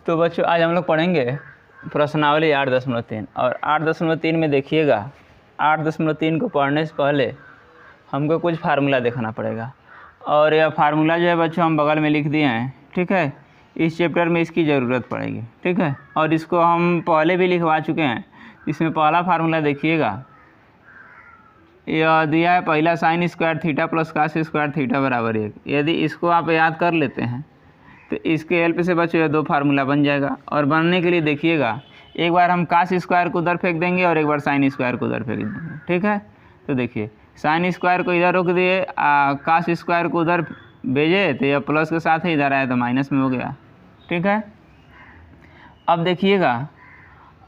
तो बच्चों आज हम लोग पढ़ेंगे प्रश्नावली 8.3 और 8.3 में देखिएगा 8.3 को पढ़ने से पहले हमको कुछ फार्मूला देखना पड़ेगा और यह फार्मूला जो है बच्चों हम बगल में लिख दिए हैं। ठीक है, इस चैप्टर में इसकी ज़रूरत पड़ेगी। ठीक है, और इसको हम पहले भी लिखवा चुके हैं। इसमें पहला फार्मूला देखिएगा, यह दिया है पहला sine square theta plus cos square theta बराबर 1। यदि इसको आप याद कर लेते हैं तो इसके हेल्प से बच्चों ये दो फार्मूला बन जाएगा। और बनने के लिए देखिएगा एक बार हम कास स्क्वायर को उधर फेंक देंगे और एक बार साइन स्क्वायर को उधर फेंक देंगे। ठीक है, तो देखिए साइन स्क्वायर को इधर रोक दिए, कास स्क्वायर को उधर भेजे तो यह प्लस के साथ ही इधर आया तो माइनस में हो गया। ठीक है, अब देखिएगा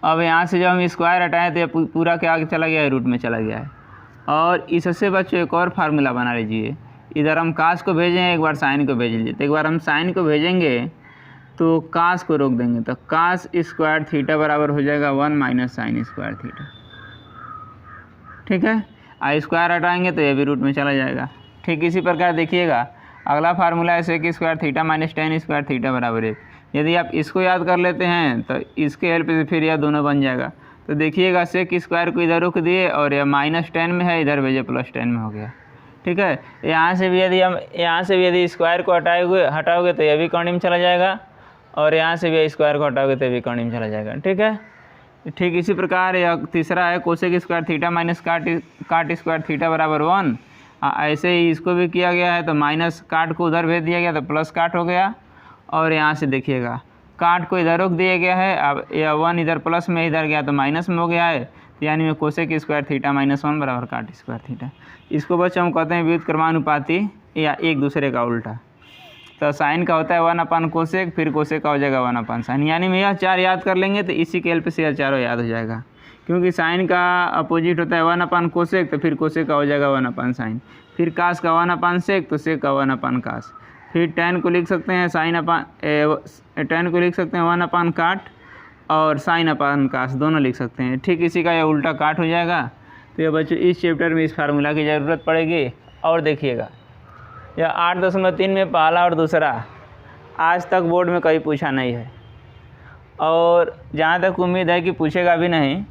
अब यहाँ से जब हम स्क्वायर हटाएं तो यह पूरा क्या आगे चला गया है, रूट में चला गया है। और इससे बच्चों एक और फार्मूला बना लीजिए, इधर हम कास को भेजें एक बार साइन को भेज लीजिए। तो एक बार हम साइन को भेजेंगे तो कास को रोक देंगे तो कास स्क्वायर थीटा बराबर हो जाएगा 1 माइनस साइन स्क्वायर थीटा। ठीक है, आई स्क्वायर हटाएंगे तो ये भी रूट में चला जाएगा। ठीक इसी प्रकार देखिएगा अगला फार्मूला है sec square theta minus tan square theta बराबर 1। यदि आप इसको याद कर लेते हैं तो इसके हेल्प से फिर यह दोनों बन जाएगा। तो देखिएगा सेक स्क्वायर को इधर रोक दिए और यह -10 में है, इधर भेजे +10 में हो गया। ठीक है, यहाँ से भी यदि स्क्वायर को हटाओगे तो यह भी कॉर्नर में चला जाएगा और यहाँ से भी स्क्वायर को हटाओगे तो भी कॉर्नर में चला जाएगा। ठीक है, ठीक इसी प्रकार यह तीसरा है cosec square theta minus cot square theta बराबर 1। ऐसे ही इसको भी किया गया है तो माइनस काट को उधर भेज दिया गया तो प्लस काट हो गया। और यहाँ से देखिएगा काट को इधर रोक दिया गया है, अब यह 1 इधर प्लस में इधर गया तो माइनस में हो गया है, यानी में कोसेक स्क्वायर थीटा -1 बराबर काट स्क्वायर थीटा। इसको बच्चों हम कहते हैं व्युत्क्रमानुपाती या एक दूसरे का उल्टा। तो साइन का होता है 1/कोसेक, फिर कोसेक का हो जाएगा 1/साइन। यानी में यह 4 याद कर लेंगे तो इसी के हेल्प से यह चारों याद हो जाएगा, क्योंकि साइन का अपोजिट होता है 1/कोसेक तो फिर कोसेक का हो जाएगा 1/साइन, फिर कास का 1/सेक तो सेक का 1/कास, फिर टेन को लिख सकते हैं टेन को लिख सकते हैं 1/काट और साइन अपान कास दोनों लिख सकते हैं। ठीक इसी का यह उल्टा काट हो जाएगा। तो ये बच्चों इस चैप्टर में इस फार्मूला की ज़रूरत पड़ेगी। और देखिएगा यह 8.3 में पहला और दूसरा आज तक बोर्ड में कहीं पूछा नहीं है और जहाँ तक उम्मीद है कि पूछेगा भी नहीं,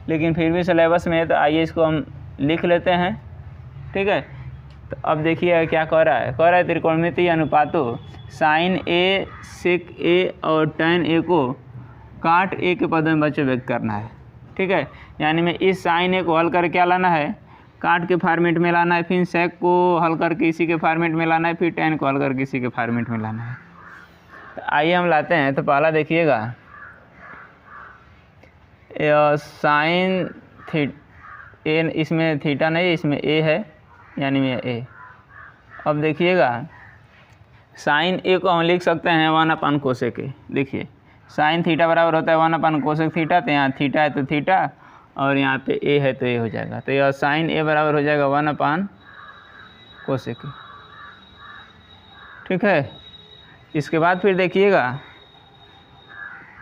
लेकिन फिर भी सिलेबस में है तो आइए इसको हम लिख लेते हैं। ठीक है, तो अब देखिए क्या कह रहा है त्रिकोणमितीय अनुपातों साइन ए सेक ए और टेन ए को काट ए के पद में बच्चों व्यक्त करना है। ठीक है, यानी में इस साइन ए को हल करके क्या लाना है, काट के फॉर्मेट में लाना है, फिर सेक को हल करके इसी के फॉर्मेट में लाना है, फिर टेन को हल करके इसी के फॉर्मेट में लाना है। तो आइए हम लाते हैं। तो पहला देखिएगा साइन ए, इसमें थीटा नहीं इसमें ए है, यानी में ए। अब देखिएगा साइन ए को हम लिख सकते हैं 1/कोसेक ए। देखिए साइन थीटा बराबर होता है 1/कोसेक थीटा, तो यहाँ थीटा है तो थीटा और यहाँ पे ए है तो ए हो जाएगा। तो यह साइन ए बराबर हो जाएगा 1/कोसेक ए। ठीक है, इसके बाद फिर देखिएगा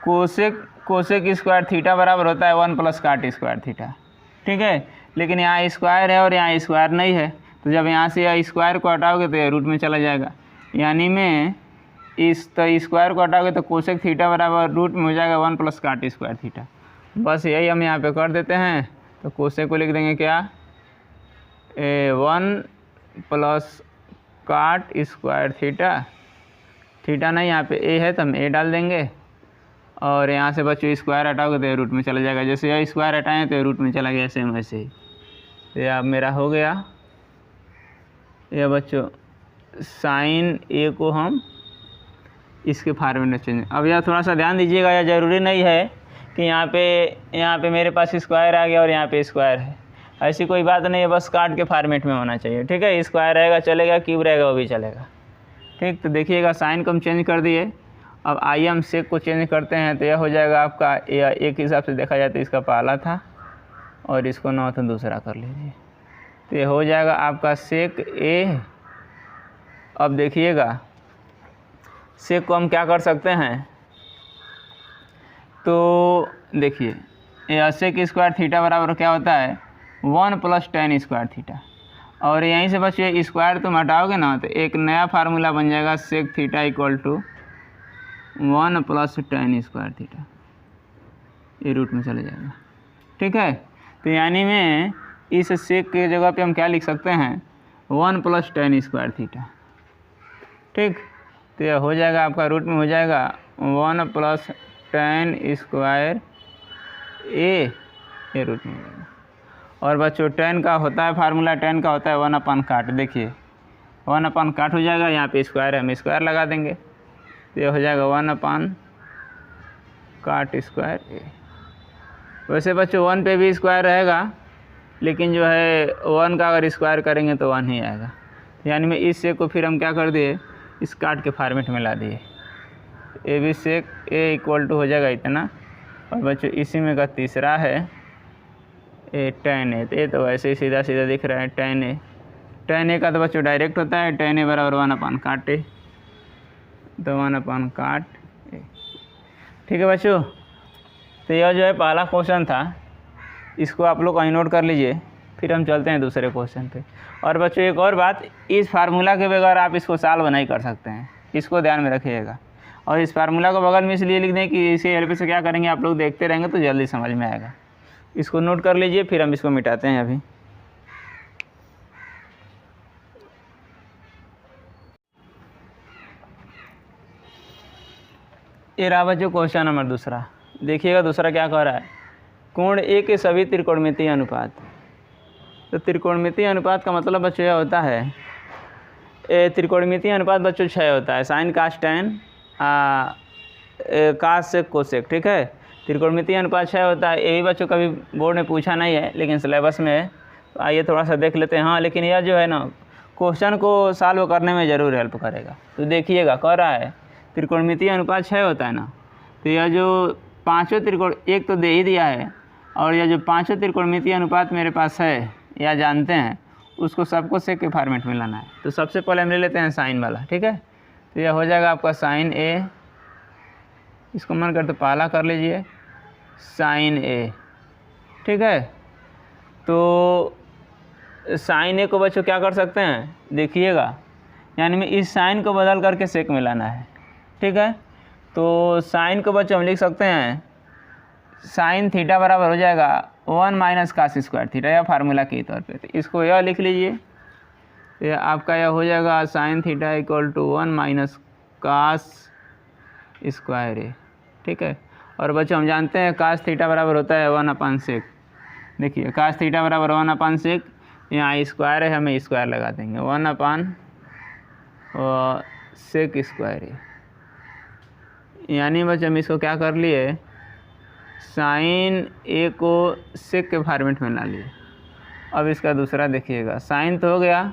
कोसेक स्क्वायर थीटा बराबर होता है 1 + काट स्क्वायर थीटा। ठीक है, लेकिन यहाँ स्क्वायर है और यहाँ स्क्वायर नहीं है, तो जब यहाँ से यह स्क्वायर को हटाओगे तो यह रूट में चला जाएगा। यानी में स्क्वायर को हटाओगे तो कोसेक थीटा बराबर रूट में हो जाएगा 1 + काट स्क्वायर थीटा। बस यही हम यहाँ पे कर देते हैं। तो कोसेक को लिख देंगे क्या 1 + काट स्क्वायर थीटा नहीं यहाँ पे ए है तो हम ए डाल देंगे और यहाँ से बच्चों स्क्वायर हटाओगे तो ये रूट में चला जाएगा। जैसे यह स्क्वायर हटाएँ तो ये रूट में चला गया, सेम वैसे ही। तो यह मेरा हो गया। यह बच्चों साइन ए को हम इसके फॉर्मेट में चेंज। अब यह थोड़ा सा ध्यान दीजिएगा, यह ज़रूरी नहीं है कि यहाँ पे मेरे पास स्क्वायर आ गया और यहाँ पे स्क्वायर है, ऐसी कोई बात नहीं है, बस काट के फॉर्मेट में होना चाहिए। ठीक है, स्क्वायर रहेगा चलेगा, क्यूब रहेगा वो भी चलेगा। ठीक, तो देखिएगा साइन को हम चेंज कर दिए। अब आइए हम सेक को चेंज करते हैं। तो यह हो जाएगा आपका एक हिसाब से देखा जाए तो इसका पहला था और इसको 9 तो दूसरा कर लीजिए, तो ये हो जाएगा आपका सेक ए। अब देखिएगा सेक को हम क्या कर सकते हैं, तो देखिए सेक स्क्वायर थीटा बराबर क्या होता है 1 + टेन स्क्वायर थीटा। और यहीं से बस ये स्क्वायर तुम हटाओगे ना तो एक नया फार्मूला बन जाएगा sec theta = 1 plus tan square theta, ये रूट में चले जाएगा। ठीक है, तो यानी में इस सेक के जगह पे हम क्या लिख सकते हैं 1 प्लस tan स्क्वायर थीटा। ठीक, तो यह हो जाएगा आपका रूट में हो जाएगा 1 प्लस tan स्क्वायर ए, ये रूट में हो जाएगा। और बच्चों tan का होता है फार्मूला, tan का होता है 1 अपन काट, देखिए 1 अपन काट हो जाएगा, यहाँ पे स्क्वायर है हम स्क्वायर लगा देंगे, तो ये हो जाएगा 1 अपन काट स्क्वायर ए। वैसे बच्चों 1 पे भी स्क्वायर रहेगा, लेकिन जो है 1 का अगर स्क्वायर करेंगे तो 1 ही आएगा। यानी में इस सेक को फिर हम क्या कर दिए, इस काट के फॉर्मेट में ला दिए, A B sec A equal to हो जाएगा इतना। और बच्चों इसी में का तीसरा है ए tan ए, तो ये तो वैसे ही सीधा सीधा दिख रहा है tan ए का तो बच्चों डायरेक्ट होता है tan ए बराबर 1 अपन काट ए, तो 1 अपन काट ए। ठीक है बच्चों, तो यह जो है पहला क्वेश्चन था, इसको आप लोग कहीं नोट कर लीजिए, फिर हम चलते हैं दूसरे क्वेश्चन पे। और बच्चों एक और बात, इस फार्मूला के बगैर आप इसको सॉल्व नहीं कर सकते हैं, इसको ध्यान में रखिएगा। और इस फार्मूला को बगल में इसलिए लिख दें कि इसे हेल्प से क्या करेंगे आप लोग देखते रहेंगे तो जल्दी समझ में आएगा। इसको नोट कर लीजिए, फिर हम इसको मिटाते हैं अभी। ये रहा बच्चों क्वेश्चन नंबर दूसरा। देखिएगा दूसरा क्या कह रहा है, कोण ए के सभी त्रिकोणमितीय अनुपात। तो त्रिकोणमितीय अनुपात का मतलब बच्चों यह होता है, त्रिकोणमितीय अनुपात बच्चों 6 होता है, साइन कास टैन कास से कोसेक। ठीक है, त्रिकोणमितीय अनुपात 6 होता है। ये भी बच्चों कभी बोर्ड में पूछा नहीं है, लेकिन सिलेबस में है, तो आइए थोड़ा सा देख लेते हैं। हाँ, लेकिन यह जो है ना क्वेश्चन को सॉल्व करने में ज़रूर हेल्प करेगा। तो देखिएगा कह रहा है त्रिकोणमितीय अनुपात 6 होता है ना, तो यह जो पाँचों त्रिकोण, एक तो दे ही दिया है, और यह जो पाँचों त्रिकोणमितीय अनुपात मेरे पास है या जानते हैं, उसको सबको सेक के फॉर्मेट में लाना है। तो सबसे पहले हम ले लेते हैं साइन वाला। ठीक है, तो यह हो जाएगा आपका साइन ए, इसको मन कर तो पहला कर लीजिए साइन ए। ठीक है, तो साइन ए को बच्चों क्या कर सकते हैं, देखिएगा, यानी में इस साइन को बदल करके सेक में लाना है। ठीक है, तो साइन को बच्चों हम लिख सकते हैं साइन थीटा बराबर हो जाएगा 1 माइनस कास स्क्वायर थीटा, या फार्मूला के तौर पे। तो इसको यह लिख लीजिए, तो यह आपका यह हो जाएगा sine theta equal to 1 minus cos square A. ठीक है, और बच्चों हम जानते हैं कास थीटा बराबर होता है 1 अपन सेक। देखिए कास थीटा बराबर 1 अपन सेक, यहाँ स्क्वायर है, हमें स्क्वायर लगा देंगे 1 अपन सेक स्क्वायर ए। यानी बच्चों हम इसको क्या कर लिए, साइन ए को सेक के फॉर्मेट में ला लिए। अब इसका दूसरा देखिएगा, साइन तो हो गया,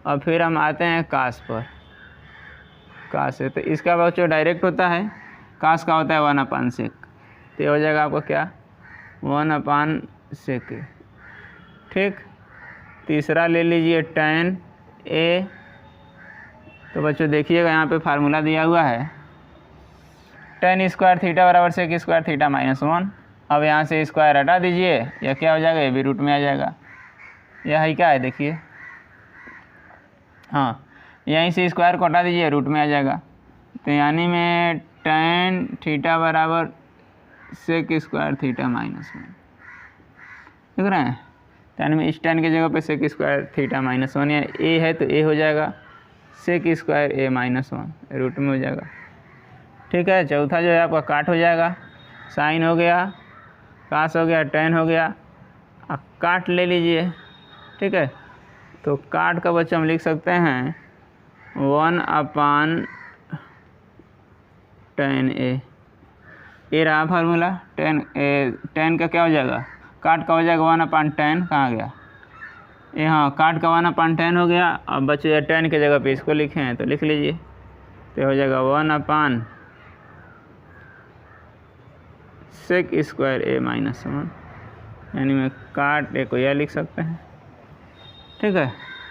और फिर हम आते हैं कास पर, कास है, तो इसका बच्चों डायरेक्ट होता है, कास का होता है 1 अपन सेक, तो ये हो जाएगा आपका क्या 1 अपन सेक। ठीक, तीसरा ले लीजिए tan ए। तो बच्चों देखिएगा यहाँ पे फार्मूला दिया हुआ है tan स्क्वायर थीटा बराबर सेक स्क्वायर थीटा माइनस 1। अब यहाँ से स्क्वायर हटा दीजिए, यह क्या हो जाएगा, ये भी रूट में आ जाएगा। यह है क्या है, देखिए, हाँ, यहीं से स्क्वायर को हटा दीजिए, रूट में आ जाएगा। तो यानी में tan थीटा बराबर सेक स्क्वायर थीटा माइनस 1, देख रहे हैं। यानी में इस tan की जगह पे सेक स्क्वायर थीटा माइनस 1, यानी ए है तो ए हो जाएगा सेक स्क्वायर ए माइनस 1, रूट में हो जाएगा। ठीक है, चौथा जो है आपका काट हो जाएगा, साइन हो गया, कास हो गया, tan हो गया, अब काट ले लीजिए। ठीक है, तो काट का बच्चा हम लिख सकते हैं 1 अपन tan ए। ये रहा फार्मूला, tan का क्या हो जाएगा, काट का हो जाएगा 1 अपन tan, कहाँ गया ये, हाँ, काट का 1 अपन tan हो गया। अब बच्चे tan की जगह पे इसको लिखे हैं, तो लिख लीजिए, तो हो जाएगा 1 अपन सेक स्क्वायर ए माइनस 1, यानी मैं काट ए को यह लिख सकते हैं। ठीक है,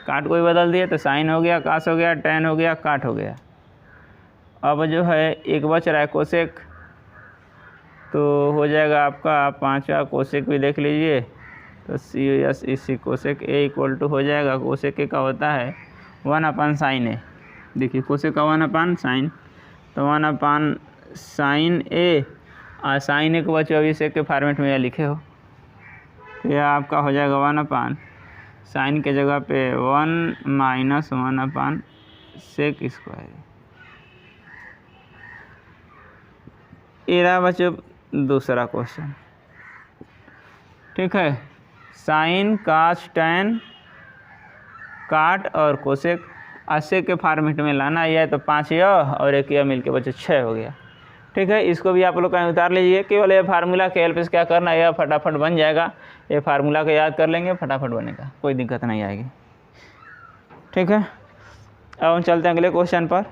काट को ही बदल दिए, तो साइन हो गया, कास हो गया, tan हो गया, काट हो गया। अब जो है एक बच रहा है कोसेक, तो हो जाएगा आपका पांचवा कोसेक भी देख लीजिए, तो सी एस इसी कोसेक ए इक्वल टू हो जाएगा, कोसेक ए का होता है 1 अपन साइन ए। देखिए कोसेक का 1 अपन साइन, तो 1 अपन साइन ए, और साइन ए को बच्चों अभी सेक के फॉर्मेट में यह लिखे हो, तो यह आपका हो जाएगा 1 साइन के जगह पे 1 - 1 सेक स्क्वायर। ये रहा बच्चों दूसरा क्वेश्चन। ठीक है, साइन कास टैन काट और कोसेक अस्से के फॉर्मेट में लाना। यह तो 5 यह और एक यह मिलके बच्चों 6 हो गया। ठीक है, इसको भी आप लोग कहीं उतार लीजिए, केवल ये फार्मूला के हेल्प से क्या करना है, यह फटाफट बन जाएगा। ये फार्मूला को याद कर लेंगे, फटाफट बनेगा, कोई दिक्कत नहीं आएगी। ठीक है, अब हम चलते हैं अगले क्वेश्चन पर।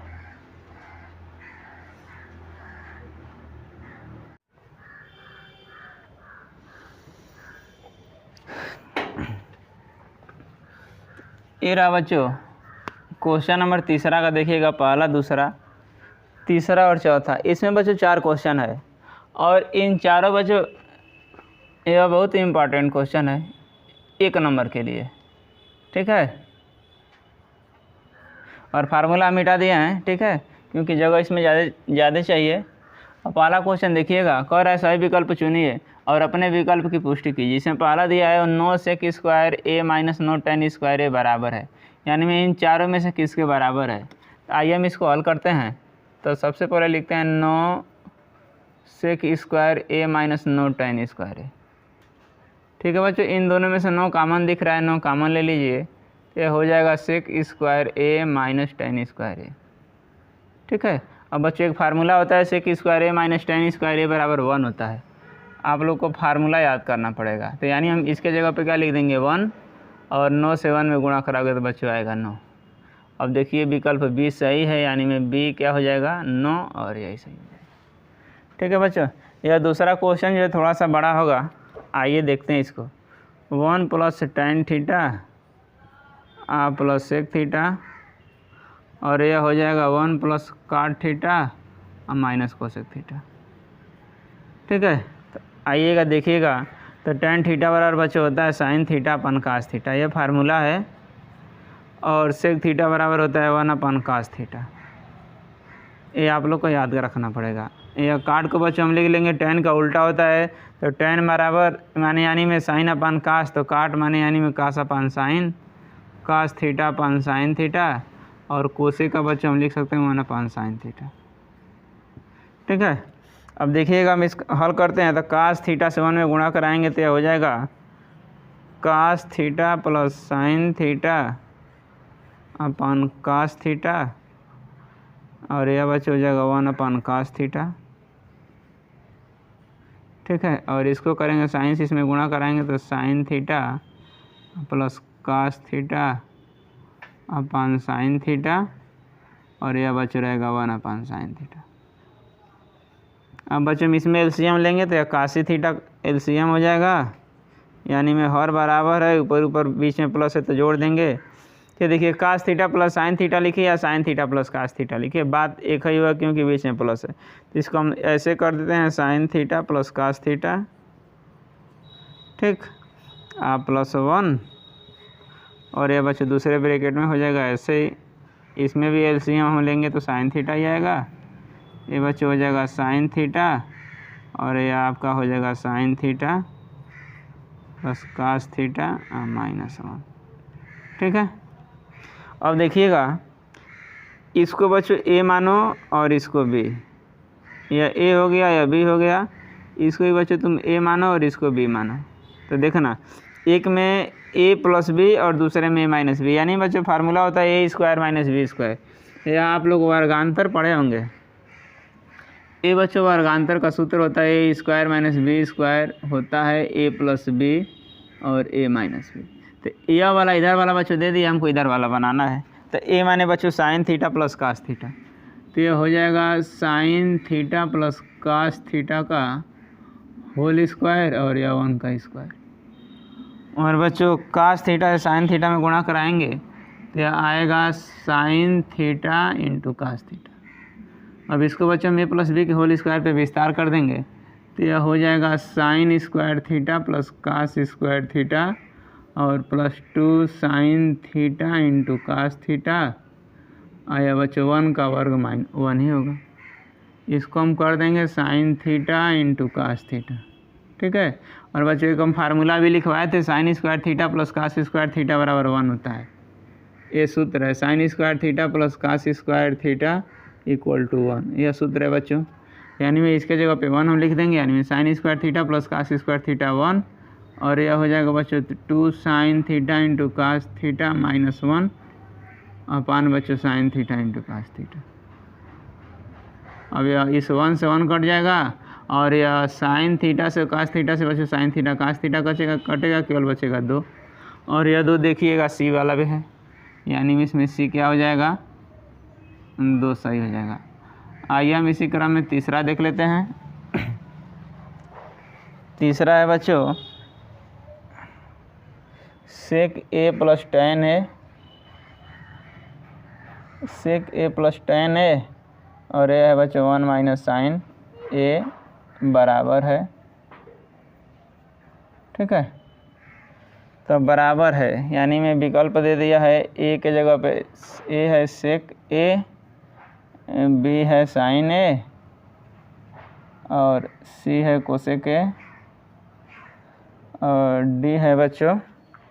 ये रहा बच्चों क्वेश्चन नंबर तीसरा का, देखिएगा पहला, दूसरा, तीसरा और चौथा। इसमें बच्चों 4 क्वेश्चन है और इन चारों बच्चों यह बहुत ही इम्पोर्टेंट क्वेश्चन है 1 नंबर के लिए। ठीक है, और फार्मूला मिटा दिए हैं। ठीक है, क्योंकि जगह इसमें ज़्यादा चाहिए। और पहला क्वेश्चन देखिएगा, कह रहा है सही विकल्प चुनिए और अपने विकल्प की पुष्टि कीजिए। इसमें पहला दिया है 9 सेक स्क्वायर ए माइनस 9 टैन स्क्वायर ए बराबर है, यानी में इन चारों में से किसके बराबर है। तो आइए हम इसको हल करते हैं। तो सबसे पहले लिखते हैं 9 sec square A minus 9 tan square A. ठीक है बच्चों, इन दोनों में से 9 कॉमन दिख रहा है, 9 कॉमन ले लीजिए, तो ये हो जाएगा sec square A minus tan square A. ठीक है, अब बच्चों एक फार्मूला होता है सेक स्क्वायर ए माइनस टैन स्क्वायर ए बराबर 1 होता है। आप लोग को फार्मूला याद करना पड़ेगा। तो यानी हम इसके जगह पे क्या लिख देंगे 1, और 9 से 1 में गुणा कराओगे तो बच्चों आएगा 9। अब देखिए विकल्प बी सही है, यानी में बी क्या हो जाएगा 9, और यही सही हो जाएगा। ठीक है बच्चों, यह दूसरा क्वेश्चन जो है थोड़ा सा बड़ा होगा, आइए देखते हैं इसको। 1 plus tan theta plus sec theta, और यह हो जाएगा 1 प्लस काट थीटा और माइनस कोसेक थीटा। ठीक है, तो आइएगा देखिएगा, तो टैन थीटा बराबर बच्चों होता है sine theta upon cos theta, यह फार्मूला है। और सेक थीटा बराबर होता है 1 अपन कास थीटा। ये आप लोग को याद रखना पड़ेगा। यह काट को बच्चों हम लिख लेंगे, टैन का उल्टा होता है, तो टैन बराबर माने यानी में साइन अपन कास, तो काट माने यानी में कास अपन साइन, कास थीटा अपन साइन थीटा, और कोसेक का बच्चों हम लिख सकते हैं 1 अपन साइन थीटा। ठीक है, अब देखिएगा हम इस हल करते हैं। तो कास थीटा से 1 में गुणा कराएंगे तो यह हो जाएगा cos theta plus sine theta upon cos theta, और यह बच्चे हो जाएगा 1 अपन कास थीटा। ठीक है, और इसको करेंगे साइन से इसमें गुणा कराएंगे तो sine theta plus cos theta upon sine theta, और यह बच रहेगा 1 अपन साइन थीटा। अब बच्चों इसमें एलसीएम लेंगे तो यह काशी थीटा एलसीएम हो जाएगा, यानी में हर बराबर है, ऊपर ऊपर बीच में प्लस है तो जोड़ देंगे। तो देखिए cos theta plus sine theta लिखिए या sine theta plus cos theta लिखिए, बात एक ही हुआ क्योंकि बीच में प्लस है। तो इसको हम ऐसे कर देते हैं sine theta plus cos theta. ठीक, प्लस 1, और यह बच्चे दूसरे ब्रैकेट में हो जाएगा ऐसे ही। इसमें भी एलसीएम हम लेंगे तो साइन थीटा ही आएगा, ये बच्चे हो जाएगा साइन थीटा, और यह आपका हो जाएगा sine theta plus cos theta minus 1। ठीक है, अब देखिएगा इसको बच्चों ए मानो और इसको बी, या ए हो गया या बी हो गया, इसको ही बच्चों तुम ए मानो और इसको बी मानो। तो देखना एक में ए प्लस बी और दूसरे में ए माइनस बी, यानी बच्चों फार्मूला होता है A square minus B square. यह आप लोग वर्गांतर पढ़े होंगे। ए बच्चों वर्गांतर का सूत्र होता है A square minus B square होता है ए प्लस बी और ए माइनस बी। तो यह वाला इधर वाला बच्चों दे दिया, हमको इधर वाला बनाना है। तो ए माने बच्चों sine theta plus cos theta, तो ये हो जाएगा sine theta plus cos theta का होल स्क्वायर, और यह 1 का स्क्वायर। और बच्चों कास थीटा से साइन थीटा में गुणा कराएंगे तो यह आएगा sine theta into cos theta. अब इसको बच्चों हम ए प्लस बी के होल स्क्वायर पे विस्तार कर देंगे तो यह हो जाएगा sine square theta plus cos square theta, और plus 2 sine theta into cos theta, और यह बच्चों 1 का वर्ग -1 ही होगा। इसको हम कर देंगे sine theta into cos theta, ठीक है। और बच्चों एक हम फार्मूला भी लिखवाए थे, sine square theta plus cos square theta बराबर 1 होता है। ये सूत्र है, sine square theta plus cos square theta equal to 1, यह सूत्र है बच्चों। यानी में इसके जगह पे 1 हम लिख देंगे, यानी में sine square theta plus cos square theta 1, और यह हो जाएगा बच्चों 2 sine theta into cos theta minus 1 upon बच्चों sine theta into cos theta. अब यह इस 1 से 1 कट जाएगा, और यह साइन थीटा से कास थीटा से बच्चों साइन थीटा कास थीटा कटेगा, केवल बचेगा 2, और यह 2 देखिएगा सी वाला भी है, यानी में इसमें सी क्या हो जाएगा 2 सही हो जाएगा। आइए हम इसी क्रम में तीसरा देख लेते हैं। तीसरा है बच्चों सेक ए प्लस टेन ए, सेक ए प्लस टेन ए, और यह है बच्चों 1 माइनस साइन ए बराबर है, ठीक है। तो बराबर है, यानी मैं विकल्प दे दिया है, ए के जगह पे ए है सेक ए, बी है साइन ए, और सी है कोसेक ए, और डी है बच्चों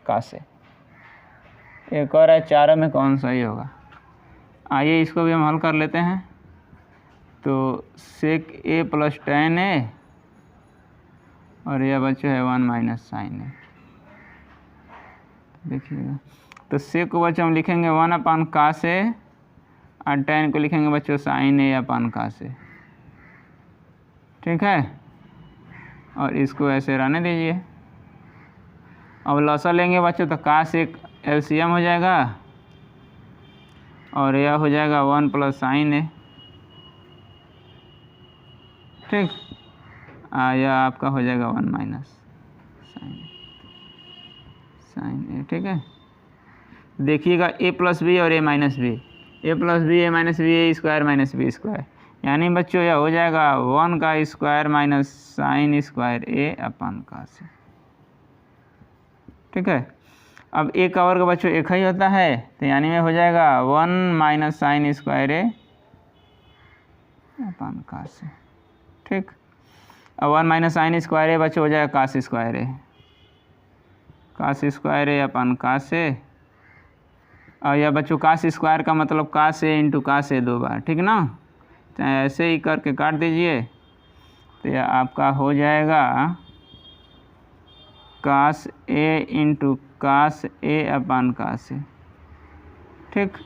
कासे। एक और है, चारों में कौन सही होगा। आइए इसको भी हम हल कर लेते हैं। तो सेक ए प्लस टेन ए, और यह बच्चों है 1 माइनस साइन ए। देखिएगा, तो सेक को बच्चों हम लिखेंगे 1 अपान कास ए, और टेन को लिखेंगे बच्चों साइन ए अपान कास ए, ठीक है। और इसको ऐसे रहने दीजिए। अब लसा लेंगे बच्चों, तो कास एक एलसीएम हो जाएगा, और यह हो जाएगा 1 प्लस साइन ए, ठीक। यह आपका हो जाएगा 1 माइनस साइन ए, ठीक है। देखिएगा ए प्लस बी और ए माइनस बी, ए प्लस बी ए माइनस बी, ए स्क्वायर माइनस बी स्क्वायर, यानी बच्चों यह हो जाएगा 1 का स्क्वायर माइनस साइन स्क्वायर ए अपान कास ए, ठीक है। अब ए का वर्ग बच्चों एक ही होता है, तो यानी में हो जाएगा 1 माइनस साइन स्क्वायर ए अपान कास ए, ठीक। अब 1 माइनस साइन स्क्वायर ए बच्चों हो जाएगा कास स्क्वायर ए, कास स्क्वायर ए अपान कास ए, और यह बच्चों कास स्क्वायर का मतलब कास ए इंटू कास ए 2 बार, ठीक ना। चाहे ऐसे ही करके काट दीजिए, तो यह आपका हो जाएगा कास ए इंटू कास ए अपान कास ए, ठीक।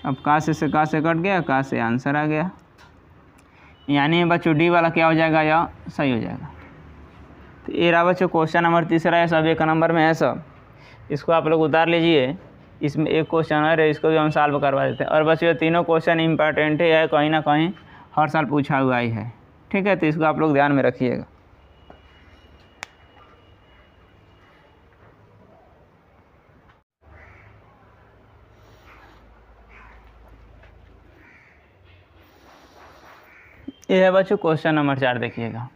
अब कास ए से कास ए कट गया, कास ए आंसर आ गया, यानी बच्चों डी वाला क्या हो जाएगा, या सही हो जाएगा। तो ये रहा बच्चों क्वेश्चन नंबर तीसरा है, सब 1 नंबर में है सब। इसको आप लोग उतार लीजिए, इसमें एक क्वेश्चन है, इसको भी हम सॉल्व करवा देते हैं। और बच्चों ये तीनों क्वेश्चन इंपॉर्टेंट ही है, कहीं ना कहीं हर साल पूछा हुआ ही है, ठीक है। तो इसको आप लोग ध्यान में रखिएगा। ये है बच्चों क्वेश्चन नंबर 4, देखिएगा।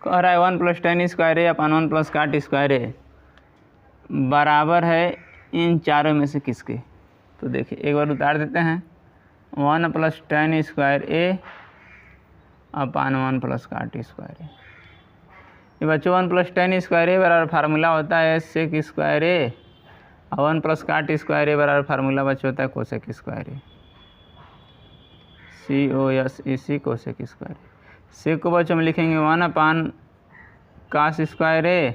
कह रहा है 1 प्लस टेन स्क्वायर ए अपान 1 प्लस काट स्क्वायर ए बराबर है इन चारों में से किसके। तो देखिए एक बार उतार देते हैं, 1 प्लस टेन स्क्वायर ए अपान 1 प्लस काट स्क्वायर ए। ये बच्चों 1 प्लस टेन स्क्वायर ए बराबर फार्मूला होता है सेक स्क्वायर ए, और 1 प्लस काट स्क्वायर ए बराबर फार्मूला बच्चों होता है कोसेक स्क्वायर ए, COSEC कोसेक स्क्वायर ए। सेक को बच्चों में लिखेंगे 1 अपान कास स्क्वायर ए,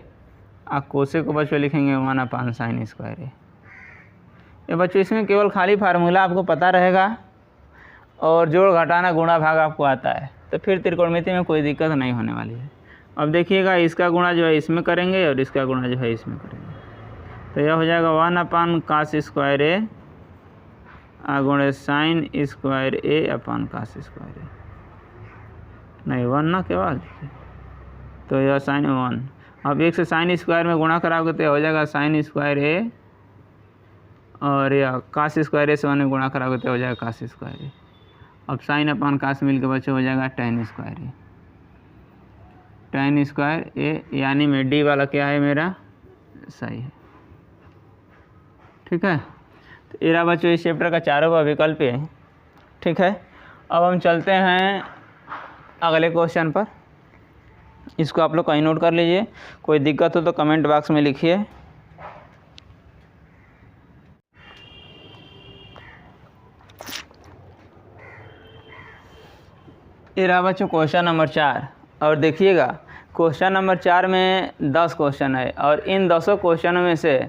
और कोसेक को बच्चों लिखेंगे 1 अपान साइन स्क्वायर ए। ये बच्चों इसमें केवल खाली फार्मूला आपको पता रहेगा, और जोड़ घटाना गुणा भाग आपको आता है, तो फिर त्रिकोणमिति में कोई दिक्कत नहीं होने वाली है। अब देखिएगा, इसका गुणा जो है इसमें करेंगे, और इसका गुणा जो है इसमें करेंगे, तो यह हो जाएगा 1 अपान कास स्क्वायर ए गुणे साइन स्क्वायर ए अपान कास स्क्वायर ए, नहीं 1 ना केवल, तो यह साइन 1। अब 1 से साइन स्क्वायर में गुणा कराओगे तो हो जाएगा साइन स्क्वायर ए, और यह कास स्क्वायर ए से 1 में गुणा कराओगे तो हो जाएगा कास स्क्वायर ए। अब साइन अपान कास मिल के बच्चे हो जाएगा टेन स्क्वायर ए, टेन स्क्वायर ए, यानी में डी वाला क्या है मेरा सही है, ठीक है। तो एरा बच्चों इस चैप्टर का चारों का विकल्प है, ठीक है। अब हम चलते हैं अगले क्वेश्चन पर। इसको आप लोग कहीं नोट कर लीजिए, कोई दिक्कत हो तो कमेंट बॉक्स में लिखिए। ये रहा बच्चों क्वेश्चन नंबर 4। और देखिएगा क्वेश्चन नंबर 4 में 10 क्वेश्चन है और इन 10 क्वेश्चनों में से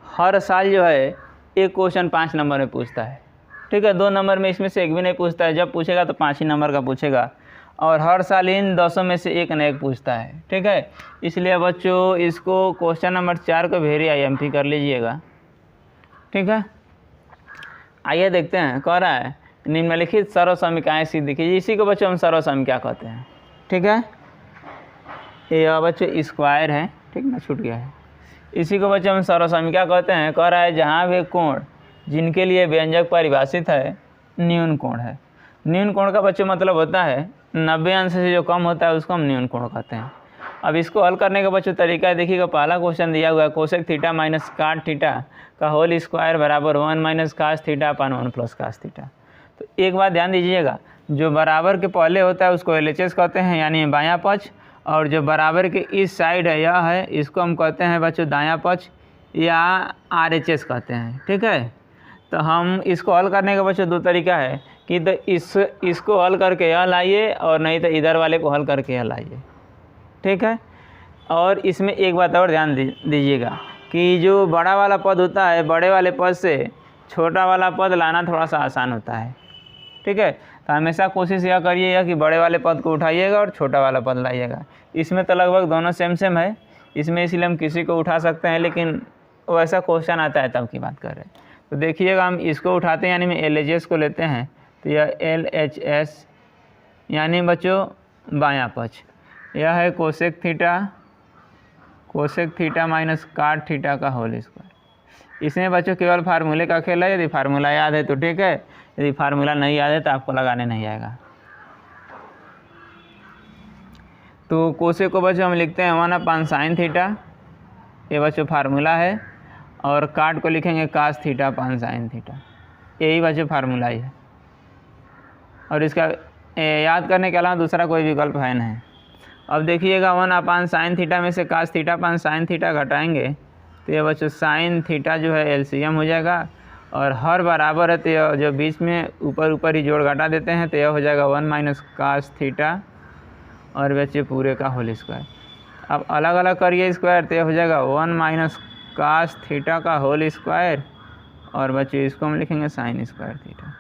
हर साल जो है एक क्वेश्चन 5 नंबर में पूछता है। ठीक है, 2 नंबर में इसमें से एक भी नहीं पूछता है, जब पूछेगा तो 5 ही नंबर का पूछेगा और हर साल इन 10 में से एक न एक पूछता है। ठीक है, इसलिए बच्चों इसको क्वेश्चन नंबर 4 को वेरी IMP कर लीजिएगा। ठीक है, आइए देखते हैं। कह रहा है निम्नलिखित सर्वसमीकाएँ सिद्ध कीजिए। इसी को बच्चों हम सर्वसमीका कहते हैं। ठीक है, ये बच्चों स्क्वायर है, ठीक ना, छूट गया है। इसी को बच्चों हम सर्वसमीका कहते हैं। कह रहा है जहाँ भी कोण जिनके लिए व्यंजक परिभाषित है न्यून कोण है। न्यून कोण का बच्चों मतलब होता है 90 अंश से जो कम होता है उसको हम न्यून कोण कहते हैं। अब इसको हल करने का बच्चों तरीका देखिएगा। पहला क्वेश्चन दिया हुआ है cosec theta minus cot theta का होल स्क्वायर बराबर 1 minus cos theta upon 1 plus cos theta. तो एक बात ध्यान दीजिएगा, जो बराबर के पहले होता है उसको LHS कहते हैं यानी बायां पक्ष, और जो बराबर के इस साइड है यह है इसको हम कहते हैं बच्चों दायां पक्ष या RHS कहते हैं। ठीक है, तो हम इसको हल करने का बच्चों 2 तरीका है कि तो इसको हल करके यह लाइए और नहीं तो इधर वाले को हल करके यह लाइए। ठीक है, और इसमें एक बात और ध्यान दीजिएगा कि जो बड़ा वाला पद होता है बड़े वाले पद से छोटा वाला पद लाना थोड़ा सा आसान होता है। ठीक है, तो हमेशा कोशिश यह करिएगा कि बड़े वाले पद को उठाइएगा और छोटा वाला पद लाइएगा। इसमें तो लगभग दोनों सेम है, इसमें इसलिए हम किसी को उठा सकते हैं, लेकिन वैसा क्वेश्चन आता है तब की बात कर रहे हैं। तो देखिएगा हम इसको उठाते हैं यानी में LHS को लेते हैं, तो यह LHS यानी बच्चों बायां पक्ष। यह है cosec theta minus cot theta का होल स्क्वायर। इसमें बच्चों केवल फार्मूले का खेल है। यदि फार्मूला याद है तो ठीक है, यदि फार्मूला नहीं याद है तो आपको लगाने नहीं आएगा। तो कोसेक को बच्चों हम लिखते हैं 1 अपान साइन थीटा, ये बच्चों फार्मूला है, और काट को लिखेंगे cos theta upon sine theta, यही बच्चों फार्मूला ही है। और इसका याद करने के अलावा दूसरा कोई विकल्प है नहीं। अब देखिएगा 1 अपान साइन थीटा में से cos theta upon sine theta घटाएंगे तो ये बच्चों साइन थीटा जो है LCM हो जाएगा, और हर बराबर है तो जो बीच में ऊपर ही जोड़ घटा देते हैं तो यह हो जाएगा 1 माइनस कास थीटा और बच्चे पूरे का होल स्क्वायर। अब अलग अलग करिए स्क्वायर तो यह हो जाएगा 1 माइनस कास थीटा का होल स्क्वायर, और बच्चे इसको हम लिखेंगे साइन स्क्वायर थीटा।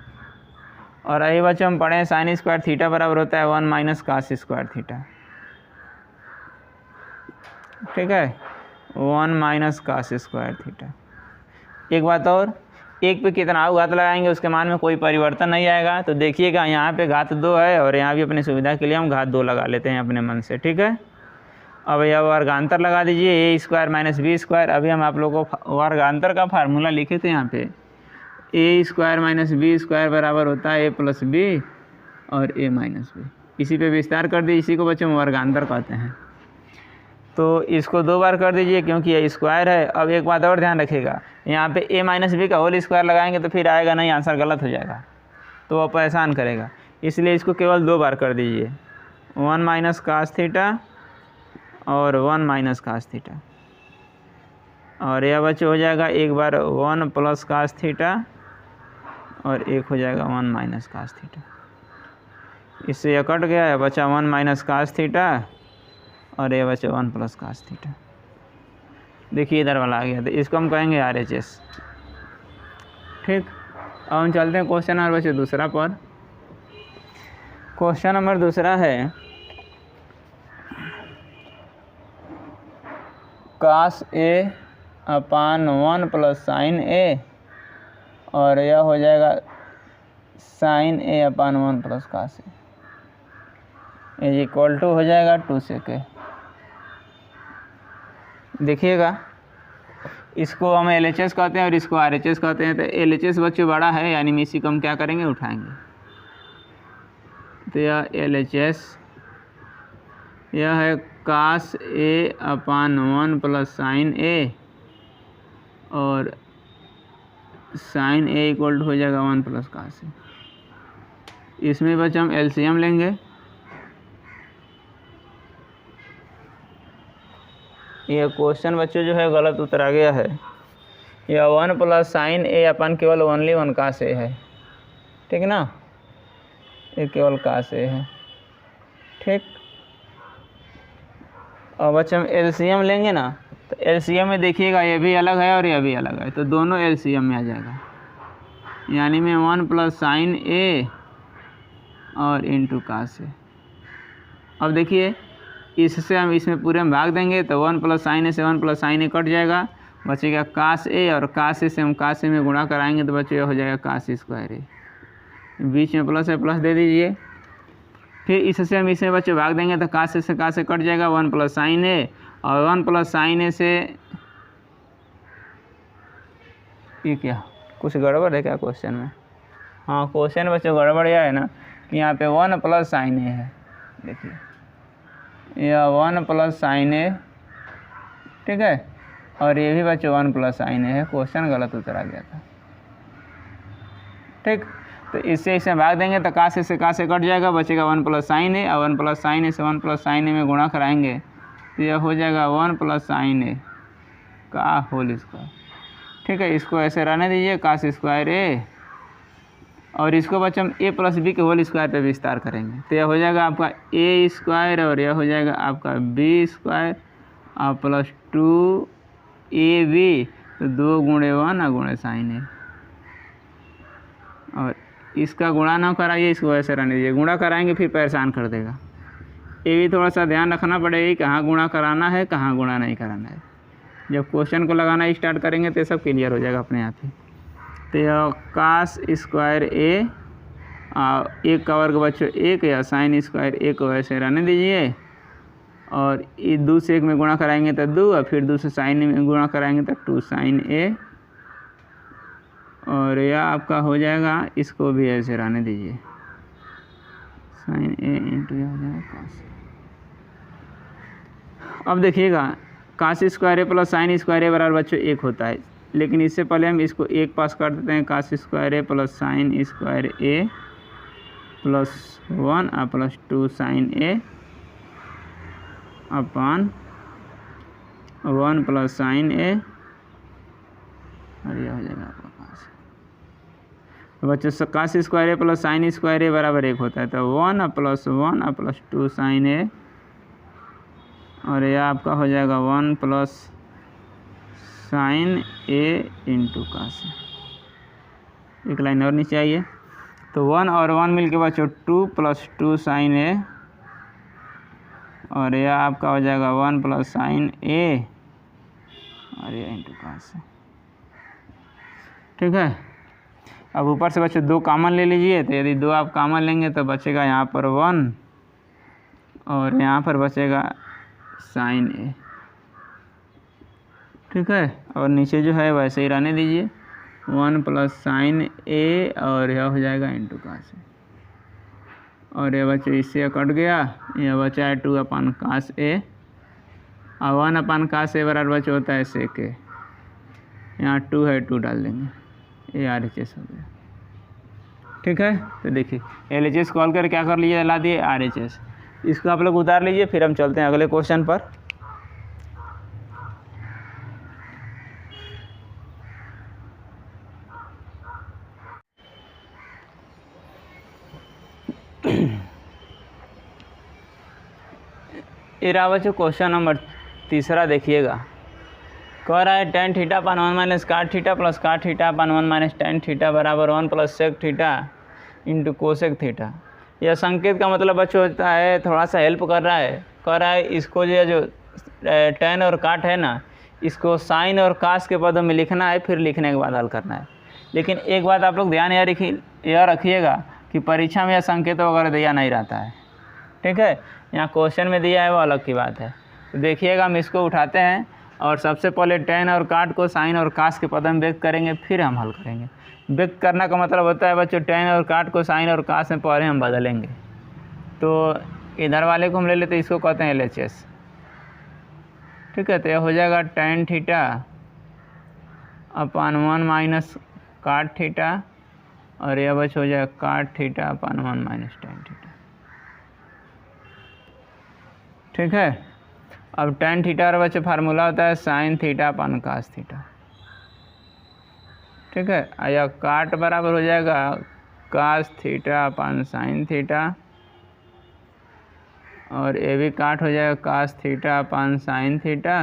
और यही बच्चों हम पढ़े हैं साइन स्क्वायर थीटा बराबर होता है 1 माइनस कास स्क्वायर थीटा। ठीक है, 1 माइनस कास स्क्वायर थीटा। एक बात और, एक पे कितना घात लगाएंगे उसके मान में कोई परिवर्तन नहीं आएगा। तो देखिएगा यहाँ पे घात 2 है और यहाँ भी अपनी सुविधा के लिए हम घात 2 लगा लेते हैं अपने मन से। ठीक है, अब यह वर्गांतर लगा दीजिए a square minus B square. अभी हम आप लोगों को वर्गांतर का फार्मूला लिखे थे यहाँ पे, a square minus B square बराबर होता है a प्लस बी और a माइनस बी। इसी पे विस्तार कर दीजिए, इसी को बच्चों वर्गांतर कहते हैं। तो इसको 2 बार कर दीजिए क्योंकि ये स्क्वायर है। अब एक बात और ध्यान रखिएगा, यहाँ पे a माइनस बी का होल स्क्वायर लगाएंगे तो फिर आएगा नहीं, आंसर गलत हो जाएगा, तो वो परेशान करेगा। इसलिए इसको केवल 2 बार कर दीजिए, 1 माइनस कास थीटा और 1 माइनस कास थीटा। और यह बच्चे हो जाएगा एक बार 1 प्लस कास थीटा और एक हो जाएगा 1 माइनस कास थीटा। इससे यह कट गया है, बचा 1 माइनस कास थीटा और ये बचे 1 प्लस कास थीटा। देखिए इधर वाला आ गया, तो इसको हम कहेंगे RHS। ठीक, अब हम चलते हैं क्वेश्चन नंबर बच्चे दूसरा पर। क्वेश्चन नंबर दूसरा है cos A upon 1 plus sine A, और यह हो जाएगा sine A upon 1 plus cos A is equal to हो जाएगा 2 sec A। देखिएगा इसको हम LHS कहते हैं और इसको RHS कहते हैं। तो LHS बच्चों बड़ा है यानी में इसी को हम क्या करेंगे, उठाएंगे। तो यह LHS यह है cos A upon 1 plus sine A, और साइन A इक्वल टू हो जाएगा 1 प्लस कास A। इसमें बच्चों हम एलसीएम लेंगे। ये क्वेश्चन बच्चों जो है गलत उत्तर आ गया है। यह 1 प्लस साइन ए अपन केवल ओनली 1 कास ए है, ठीक ना, ये केवल कास ए है, ठीक। और बच्चों हम एलसीएम लेंगे ना, तो एलसीएम में देखिएगा ये भी अलग है और यह भी अलग है, तो दोनों एलसीएम में आ जाएगा, यानी में 1 प्लस साइन ए और इंटू कास ए। अब देखिए इससे हम इसमें पूरे में भाग देंगे तो 1 प्लस साइन ए से 1 प्लस साइन ए कट जाएगा, बचेगा कास ए, और कास ए से हम कास ए में गुणा कराएंगे तो बच्चे हो जाएगा कास स्क्वायर ए। बीच में प्लस है, प्लस दे दीजिए। फिर इससे हम इसमें बच्चे भाग देंगे तो कास ए से कास ए कट जाएगा, 1 प्लस साइन ए, और 1 प्लस साइन ए से ये क्या कुछ गड़बड़ है क्या क्वेश्चन में? हाँ, क्वेश्चन बच्चों गड़बड़ यह है ना कि यहाँ पे 1 प्लस साइन ए है, देखिए यह 1 प्लस साइन ए, ठीक है, और ये भी बच्चों 1 प्लस साइन ए है, क्वेश्चन गलत उत्तर आ गया था, ठीक। तो इससे इसे भाग देंगे तो कास ए से कास ए कट जाएगा, बचेगा 1 प्लस साइन ए, और 1 प्लस साइन ए से 1 प्लस साइन ए में गुणा कराएंगे तो यह हो जाएगा 1 प्लस साइन ए का होल स्क्वायर, ठीक है। इसको ऐसे रहने दीजिए कास स्क्वायर ए, और इसको बच्चे हम ए प्लस बी के होल स्क्वायर पे विस्तार करेंगे तो यह हो जाएगा आपका ए स्क्वायर, और यह हो जाएगा आपका बी स्क्वायर और प्लस 2 ए बी, तो 2 गुणे 1 और गुणे साइन ए, और इसका गुणा ना कराइए, इसको ऐसे रहने दीजिए, गुणा कराएंगे फिर परेशान कर देगा। ये भी थोड़ा सा ध्यान रखना पड़ेगा कहाँ गुणा कराना है कहाँ गुणा नहीं कराना है। जब क्वेश्चन को लगाना स्टार्ट करेंगे तो सब क्लियर हो जाएगा अपने आप ही। तो यह कास स्क्वायर ए एक का वर्ग बच्चों 1 या साइन स्क्वायर ए को ऐसे रहने दीजिए, और ये 2 से 1 में गुणा कराएंगे तो 2, और फिर 2 से साइन में गुणा कराएंगे तो 2 साइन ए, और यह आपका हो जाएगा, इसको भी ऐसे रहने दीजिए साइन ए इंटू यह हो जाएगा कास। अब देखिएगा कास square A plus sine square ए बराबर बच्चों 1 होता है, लेकिन इससे पहले हम इसको 1 पास कर देते हैं, कास square A plus sine square A plus 1 और plus 2 sign A upon 1 plus sign A, और यह हो जाएगा आपका कास। तो बच्चों कास square A plus sine square ए बराबर 1 होता है, तो 1 प्लस 1 और प्लस 2 साइन ए, और यह आपका हो जाएगा 1 प्लस साइन ए इंटू कास। एक लाइन और नीचे आइए, तो 1 और 1 मिल के बच्चों 2 प्लस 2 साइन ए, और यह आपका हो जाएगा 1 प्लस साइन ए, और यह इंटू कास, ठीक है। अब ऊपर से बच्चों 2 कॉमन ले लीजिए, तो यदि 2 आप कॉमन लेंगे तो बचेगा यहाँ पर 1, और यहाँ पर बचेगा साइन ए, ठीक है। और नीचे जो है वैसे ही रहने दीजिए 1 प्लस साइन ए, और यह हो जाएगा इंटू कास, और यह बच्चों इससे कट गया, यह बचा है 2 अपन कास ए, और 1 अपन कास ए बराबर बच्चों होता है सेक ए, यहाँ 2 है 2 डाल देंगे, ये RHS हो गया, ठीक है। तो देखिए LHS कॉल कर क्या कर लीजिए, ला दिए RHS, इसको आप लोग उतार लीजिए, फिर हम चलते हैं अगले क्वेश्चन पर। ये रहा बच्चों क्वेश्चन नंबर 3 देखिएगा, कह रहा है tan theta upon 1 minus cot theta plus cot theta upon 1 minus tan theta बराबर 1 plus sec theta into cosec theta. यह संकेत का मतलब बच्चों होता है, थोड़ा सा हेल्प कर रहा है, कह रहा है इसको जो tan और काट है ना, इसको साइन और कास के पदों में लिखना है, फिर लिखने के बाद हल करना है। लेकिन एक बात आप लोग ध्यान यह रखिएगा कि परीक्षा में यह संकेत वगैरह दिया नहीं रहता है, ठीक है। यहाँ क्वेश्चन में दिया है वो अलग की बात है। तो देखिएगा हम इसको उठाते हैं, और सबसे पहले tan और काट को साइन और कास के पदों में व्यक्त करेंगे, फिर हम हल करेंगे। व्यक्त करना का मतलब होता है बच्चों tan और काट को साइन और कास में पहले हम बदलेंगे। तो इधर वाले को हम ले लेते हैं, इसको कहते हैं LHS, ठीक है। तो यह हो जाएगा tan theta upon 1 minus cot theta और यह बच हो जाएगा काट theta upon 1 minus tan theta. ठीक है, अब टेन थीटा और बच्चे फार्मूला होता है sine theta upon cos theta. ठीक है, या काट बराबर हो जाएगा cos theta upon sine theta, और ये भी काट हो जाएगा cos theta upon sine theta,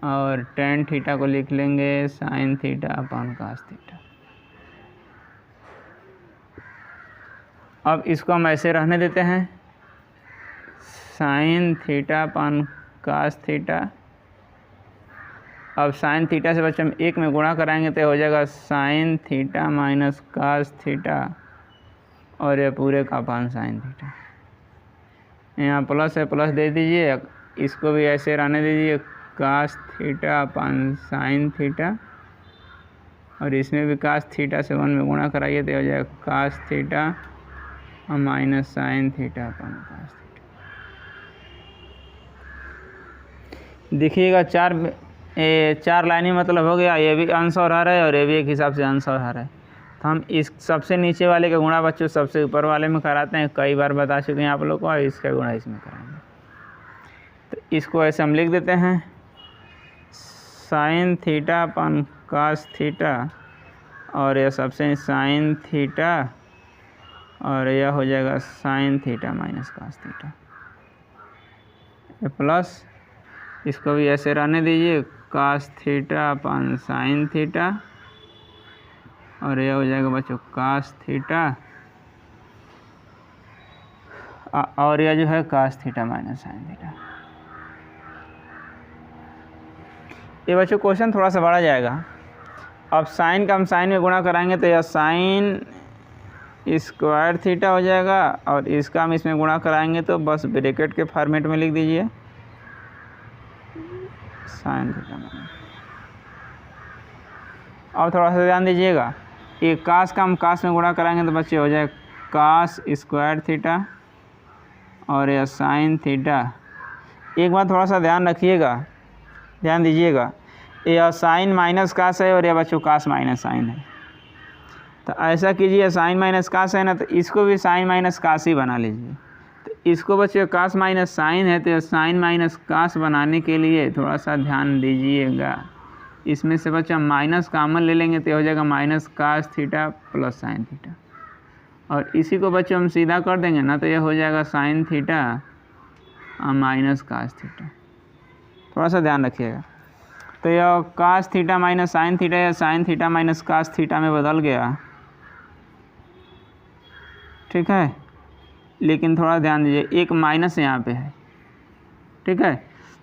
और टेन थीटा को लिख लेंगे sign theta upon cos theta. अब इसको हम ऐसे रहने देते हैं sine theta upon cos theta. अब साइन थीटा से बच्चे हम एक में गुणा कराएंगे तो हो जाएगा sine theta minus cos theta, और ये पूरे का अपन साइन थीटा। यहाँ प्लस है, प्लस दे दीजिए, इसको भी ऐसे रहने दीजिए cos theta upon sine theta, और इसमें भी कास थीटा से 1 में गुणा कराइए तो हो जाएगा कास थीटा और minus sine theta upon cos theta. देखिएगा चार लाइनें मतलब हो गया, ये भी अंश और हर है और ये भी एक हिसाब से अंश और हर है। तो हम इस सबसे नीचे वाले का गुणा बच्चों सबसे ऊपर वाले में कराते हैं, कई बार बता चुके हैं आप लोग को, और इसका गुणा इसमें कराएंगे। तो इसको ऐसे हम लिख देते हैं sine theta upon cos theta, और यह सबसे साइन थीटा, और यह हो जाएगा sine theta minus cos theta, plus इसको भी ऐसे रहने दीजिए cos theta upon sine theta, और यह हो जाएगा बच्चों कास थीटा, और यह जो है cos theta minus sine theta. ये बच्चों क्वेश्चन थोड़ा सा बढ़ा जाएगा। अब साइन का हम साइन में गुणा कराएंगे तो यह साइन स्क्वायर थीटा हो जाएगा, और इसका हम इसमें गुणा कराएंगे तो बस ब्रैकेट के फॉर्मेट में लिख दीजिए साइन थीटा। अब थोड़ा सा ध्यान दीजिएगा, ये कास का हम कास में गुणा कराएंगे तो बच्चे हो जाए कास स्क्वायर थीटा, और यह साइन थीटा। एक बार थोड़ा सा ध्यान रखिएगा, ध्यान दीजिएगा, यह साइन माइनस कास है और यह बच्चों कास माइनस साइन है। तो ऐसा कीजिए, साइन माइनस कास है ना, तो इसको भी साइन माइनस कास ही बना लीजिए। तो इसको बच्चों कास माइनस साइन है, तो साइन माइनस कास बनाने के लिए थोड़ा सा ध्यान दीजिएगा। इसमें से बच्चों हम माइनस कॉमन ले लेंगे तो हो जाएगा minus cos theta plus sine theta, और इसी को बच्चों हम सीधा कर देंगे ना तो यह हो जाएगा sine theta minus cos theta. थोड़ा सा ध्यान रखिएगा। तो यह cos theta minus sine theta या sine theta minus cos theta में बदल गया। ठीक है, लेकिन थोड़ा ध्यान दीजिए, एक माइनस यहाँ पे है। ठीक है,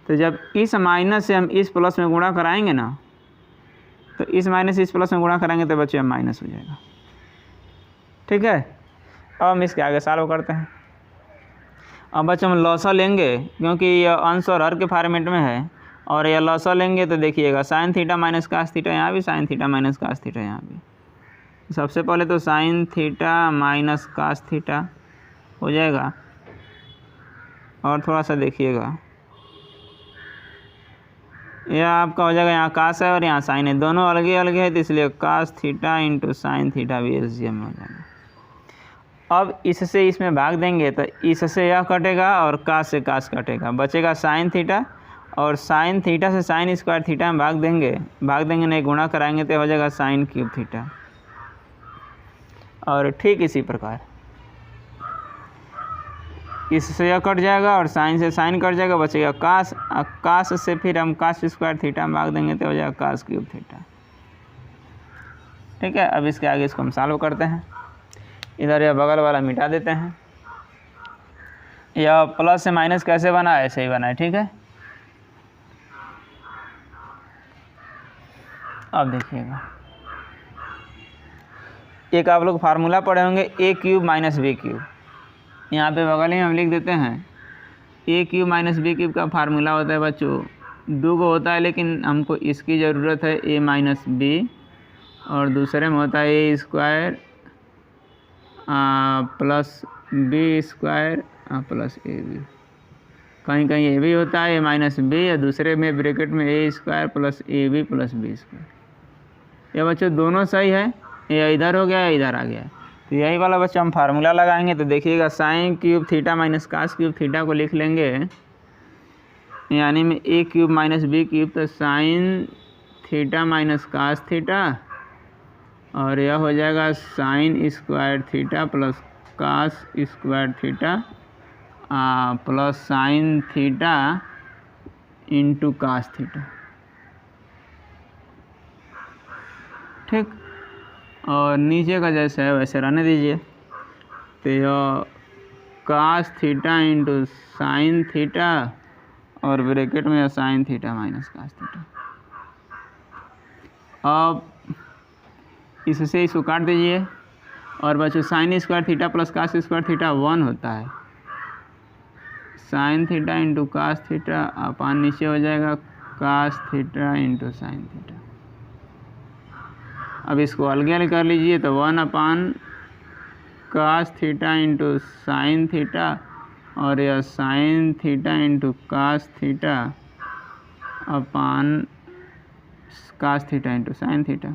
तो जब इस माइनस से हम इस प्लस में गुणा कराएंगे ना, तो इस माइनस से इस प्लस में गुणा कराएंगे तो बच्चे माइनस हो जाएगा। ठीक है, अब हम इसके आगे सॉल्व करते हैं। अब बच्चे हम लॉसा लेंगे, क्योंकि यह अंश और हर के फॉर्मेट में है, और यह लॉसा लेंगे तो देखिएगा sine theta minus cos theta यहाँ भी, sine theta minus cos theta यहाँ भी। सबसे पहले तो sine theta minus cos theta हो जाएगा, और थोड़ा सा देखिएगा यह आपका हो जाएगा, यहाँ कास है और यहाँ साइन है, दोनों अलग अलग है, तो इसलिए cos theta into sine theta भी एलसीएम में हो जाएगा। अब इससे इसमें भाग देंगे तो इससे यह कटेगा और कास से कास कटेगा, बचेगा साइन थीटा, और साइन थीटा से साइन स्क्वायर थीटा में भाग देंगे नहीं, गुणा कराएंगे तो हो जाएगा साइन क्यूब थीटा। और ठीक इसी प्रकार इससे यह कट जाएगा और साइन से साइन कट जाएगा, बचेगा कास, कास से फिर हम कास स्क्वायर थीटा में भाग देंगे तो हो जाएगा कास क्यूब थीटा। ठीक है, अब इसके आगे इसको हम सॉल्व करते हैं। इधर यह बगल वाला मिटा देते हैं। यह प्लस से माइनस कैसे बना है, ऐसे ही बना है। ठीक है, अब देखिएगा, एक आप लोग फार्मूला पढ़े होंगे ए क्यूब माइनस बी क्यूब, यहाँ पे बगल में हम लिख देते हैं ए क्यूब माइनस बी क्यूब का फार्मूला होता है बच्चों, दो को होता है, लेकिन हमको इसकी ज़रूरत है ए माइनस बी, और दूसरे में होता है A square plus B square plus A B. कहीं कहीं ए भी होता है ए माइनस बी, या दूसरे में ब्रैकेट में A square plus A B plus B square. यह बच्चों दोनों सही है, ये इधर हो गया, इधर आ गया। तो यही वाला बच्चा हम फार्मूला लगाएंगे। तो देखिएगा sine cube theta minus cos cube theta को लिख लेंगे, यानी में A cube minus B cube, तो sine theta minus cos theta, और यह हो जाएगा sine square theta plus cos square theta plus sine theta into cos theta. ठीक, और नीचे का जैसे है वैसे रहने दीजिए। तो यह cos theta into sine theta और ब्रैकेट में sine theta minus cos theta. अब इससे इसको काट दीजिए और बच्चों sine square theta plus cos square theta 1 होता है। Sine theta into cos theta upon नीचे हो जाएगा cos theta into sine theta. अब इसको अलग अलग कर लीजिए, तो 1 upon cos theta into sine theta और यह sine theta into cos theta अपान cos theta into sine theta.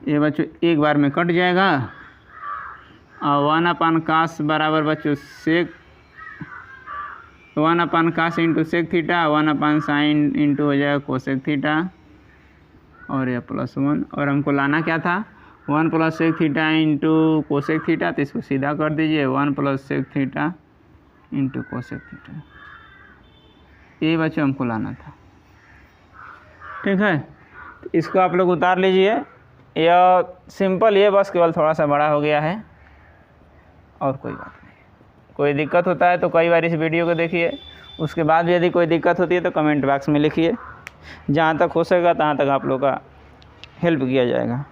ये बच्चों एक बार में कट जाएगा, और 1 अपान कास बराबर बच्चों sec 1 upon cos into sec theta, 1 upon sine into हो जाएगा कोसेक थीटा, और यह +1। और हमको लाना क्या था, 1 plus sec theta into cosec theta, तो इसको सीधा कर दीजिए 1 plus sec theta into cosec theta. ये बच्चों हमको लाना था। ठीक है, तो इसको आप लोग उतार लीजिए। यह सिंपल, ये बस केवल थोड़ा सा बड़ा हो गया है और कोई बात नहीं। कोई दिक्कत होता है तो कई बार इस वीडियो को देखिए, उसके बाद भी यदि कोई दिक्कत होती है तो कमेंट बॉक्स में लिखिए। जहाँ तक हो सकेगा तहाँ तक आप लोग का हेल्प किया जाएगा।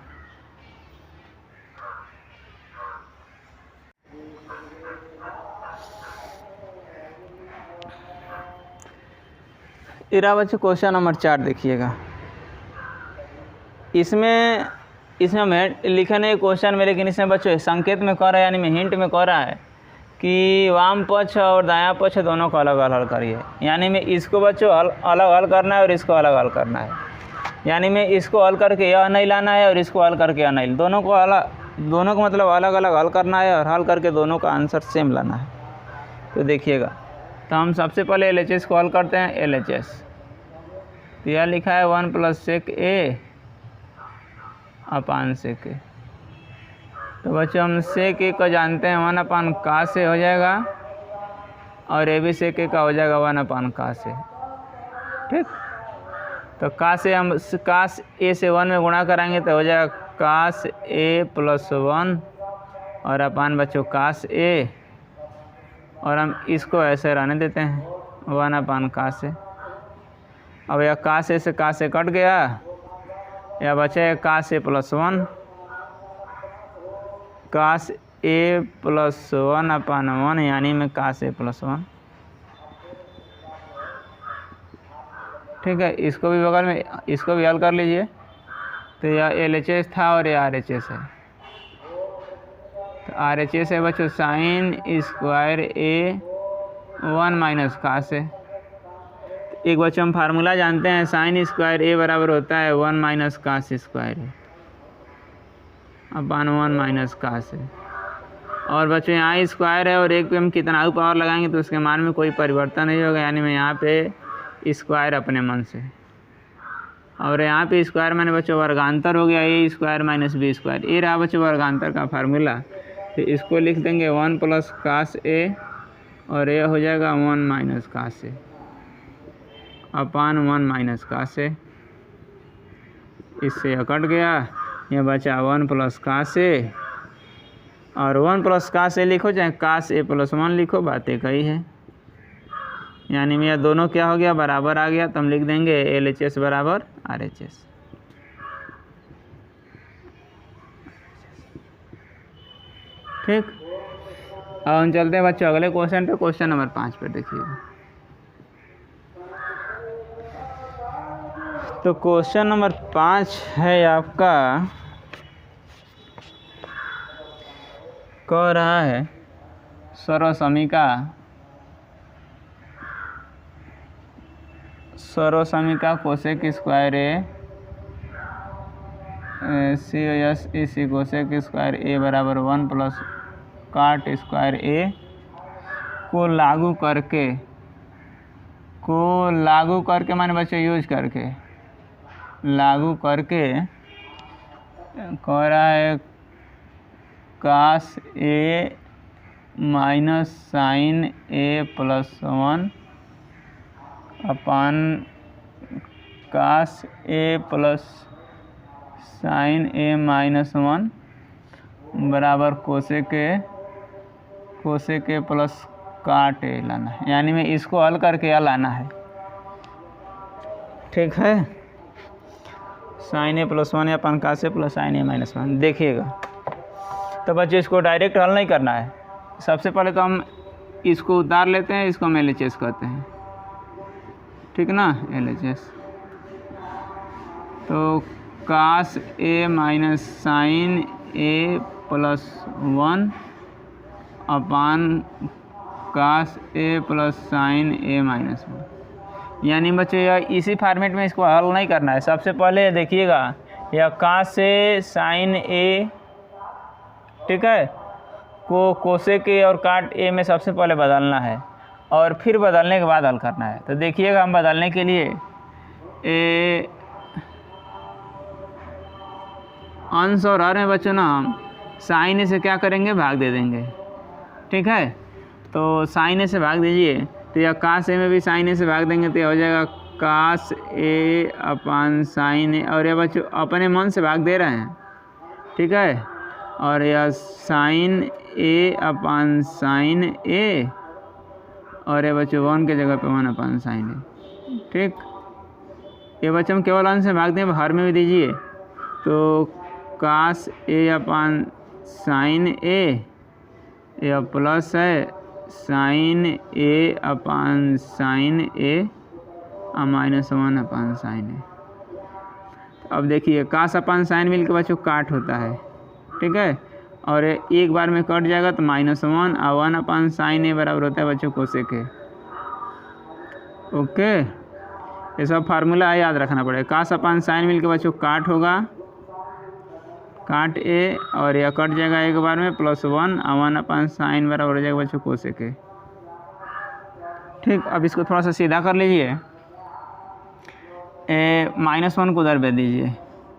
इरा बच्चों क्वेश्चन नंबर 4 देखिएगा। इसमें मैं लिखा नहीं क्वेश्चन में, लेकिन इसमें बच्चों संकेत में कह रहा है, यानी में हिंट में कह रहा है कि वाम पक्ष और दायां पक्ष दोनों को अलग अलग हल करिए। यानी में इसको बच्चों अलग हल करना है और इसको अलग हल करना है। यानी में इसको हल करके यह नहीं लाना है और इसको हल करके यह नहीं, दोनों को मतलब अलग अलग हल करना है, और हल करके दोनों का आंसर सेम लाना है। तो देखिएगा, तो हम सबसे पहले LHS को हल करते हैं। LHS तो यह लिखा है 1 प्लस सेक ए अपान सेक ए। तो बच्चों हम सेक ए को जानते हैं 1 अपान कास ए हो जाएगा, और ए भी सेक ए का हो जाएगा 1 अपान कास ए। ठीक, तो कास ए हम कास ए से 1 में गुणा कराएंगे तो हो जाएगा कास ए प्लस 1 और अपान बच्चों कास ए, और हम इसको ऐसे रहने देते हैं 1 अपान कास ए। अब यह कास ए से कास ए कट गया, यह बचे कास ए प्लस 1, कास ए प्लस 1 अपान 1, यानी में कास ए प्लस 1। ठीक है, इसको भी बगल में, इसको भी हल कर लीजिए। तो यह LHS था और यह RHS है। तो RHS है बच्चों साइन स्क्वायर ए 1 माइनस कास ए। एक बच्चों हम फार्मूला जानते हैं, साइन स्क्वायर ए बराबर होता है 1 माइनस कास स्क्वायर ए अपान 1 माइनस कास ए। और बच्चों यहाँ स्क्वायर है और एक पे हम कितना पावर लगाएंगे तो उसके मान में कोई परिवर्तन नहीं होगा, यानी मैं यहाँ पे स्क्वायर अपने मन से, और यहाँ पे स्क्वायर मैंने बच्चों वर्गांतर हो गया ए स्क्वायर माइनस बी स्क्वायर। ये रहा बच्चों वर्गांतर का फार्मूला। तो इसको लिख देंगे 1 प्लस कास ए, और ये हो जाएगा 1 माइनस कास ए अपान 1 माइनस कास ए। इससे कट गया, यह बचा 1 प्लस कास ए, और 1 प्लस कास ए लिखो चाहे कास ए प्लस 1 लिखो, बात एक ही है। यानी में यह दोनों क्या हो गया, बराबर आ गया। तो हम लिख देंगे LHS बराबर RHS। ठीक, अब हम चलते हैं बच्चों अगले क्वेश्चन पे, क्वेश्चन नंबर 5 पे देखिएगा। तो क्वेश्चन नंबर 5 है आपका, कह रहा है सर्वसमीका कोसेक स्क्वायर ए सी एस इसी कोसेक स्क्वायर ए बराबर 1 प्लस काट स्क्वायर ए को लागू करके माने बच्चे यूज करके लागू करके कह रहा है कास ए minus sine A plus 1 upon cos A plus sign A minus 1 बराबर कोसेक ए प्लस काट ए लाना है, यानी मैं इसको हल करके यह लाना है। ठीक है, sine A plus 1 upon cos A plus sign A minus 1 देखिएगा। तो बच्चे इसको डायरेक्ट हल नहीं करना है, सबसे पहले तो हम इसको उतार लेते हैं, इसको हम LHS कहते हैं, ठीक ना, LHS। तो कास ए minus sine A plus 1 upon cos A plus sign A minus 1, यानी बच्चे यह इसी फॉर्मेट में इसको हल नहीं करना है। सबसे पहले देखिएगा यह कास से साइन ए, ठीक है, को कोसेक ए और काट ए में सबसे पहले बदलना है और फिर बदलने के बाद हल करना है। तो देखिएगा हम बदलने के लिए अंश और हर में बच्चों ना हम साइन ए से क्या करेंगे, भाग दे देंगे। ठीक है, तो साइन ए से भाग दीजिए, तो यह कास ए में भी साइन ए से भाग देंगे तो यह हो जाएगा कास ए अपान साइन ए, और यह बच्चों अपने मन से भाग दे रहे हैं। ठीक है, और यह sign A upon sign A, और ये बच्चों 1 के जगह पे 1 अपान साइन ए। ठीक, ये बच्चों हम केवल अंश से भाग दें, हर में भी दीजिए, तो कास ए अपान साइन ए, यह प्लस है sine A upon sign A और माइनस 1 अपान साइन ए। अब देखिए कास अपान साइन मिल के बच्चों काट होता है। ठीक है, और एक बार में कट जाएगा तो -1 और 1 अपान साइन ए बराबर होता है बच्चों कोसेक ए। ओके, ये सब फार्मूला याद रखना पड़ेगा। कास अपान साइन मिल के बच्चों काट होगा, काट ए, और यह कट जाएगा एक बार में +1 और 1 अपान साइन बराबर हो जाएगा बच्चों कोसेक ए। ठीक, अब इसको थोड़ा सा सीधा कर लीजिए, -1 को उधर भेज दीजिए,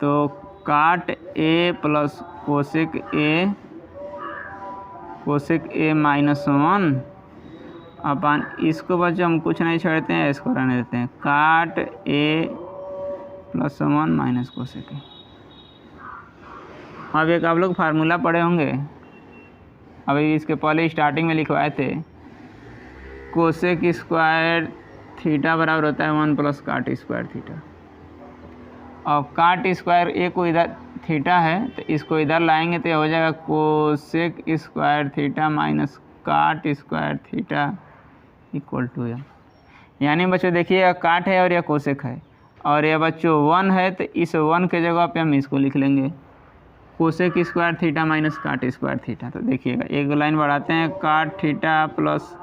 तो काट ए प्लस कोसेक ए -1 अपान इसको बच्चों हम कुछ नहीं छोड़ते हैं, इसको रहने देते हैं, काट ए प्लस 1 माइनस कोसेक ए। अब एक आप लोग फार्मूला पढ़े होंगे, अभी इसके पहले स्टार्टिंग में लिखवाए थे, कोसेक स्क्वायर थीटा बराबर होता है 1 प्लस काट स्क्वायर थीटा। और काट स्क्वायर ए को इधर थीटा है तो इसको इधर लाएंगे तो हो जाएगा cosec square theta minus cot square theta equal to यह। यानी बच्चों देखिए काट है और यह कोसेक है, और यह बच्चों 1 है तो इस 1 के जगह पे हम इसको लिख लेंगे cosec square theta minus cot square theta. तो देखिएगा एक लाइन बढ़ाते हैं, काट थीटा प्लस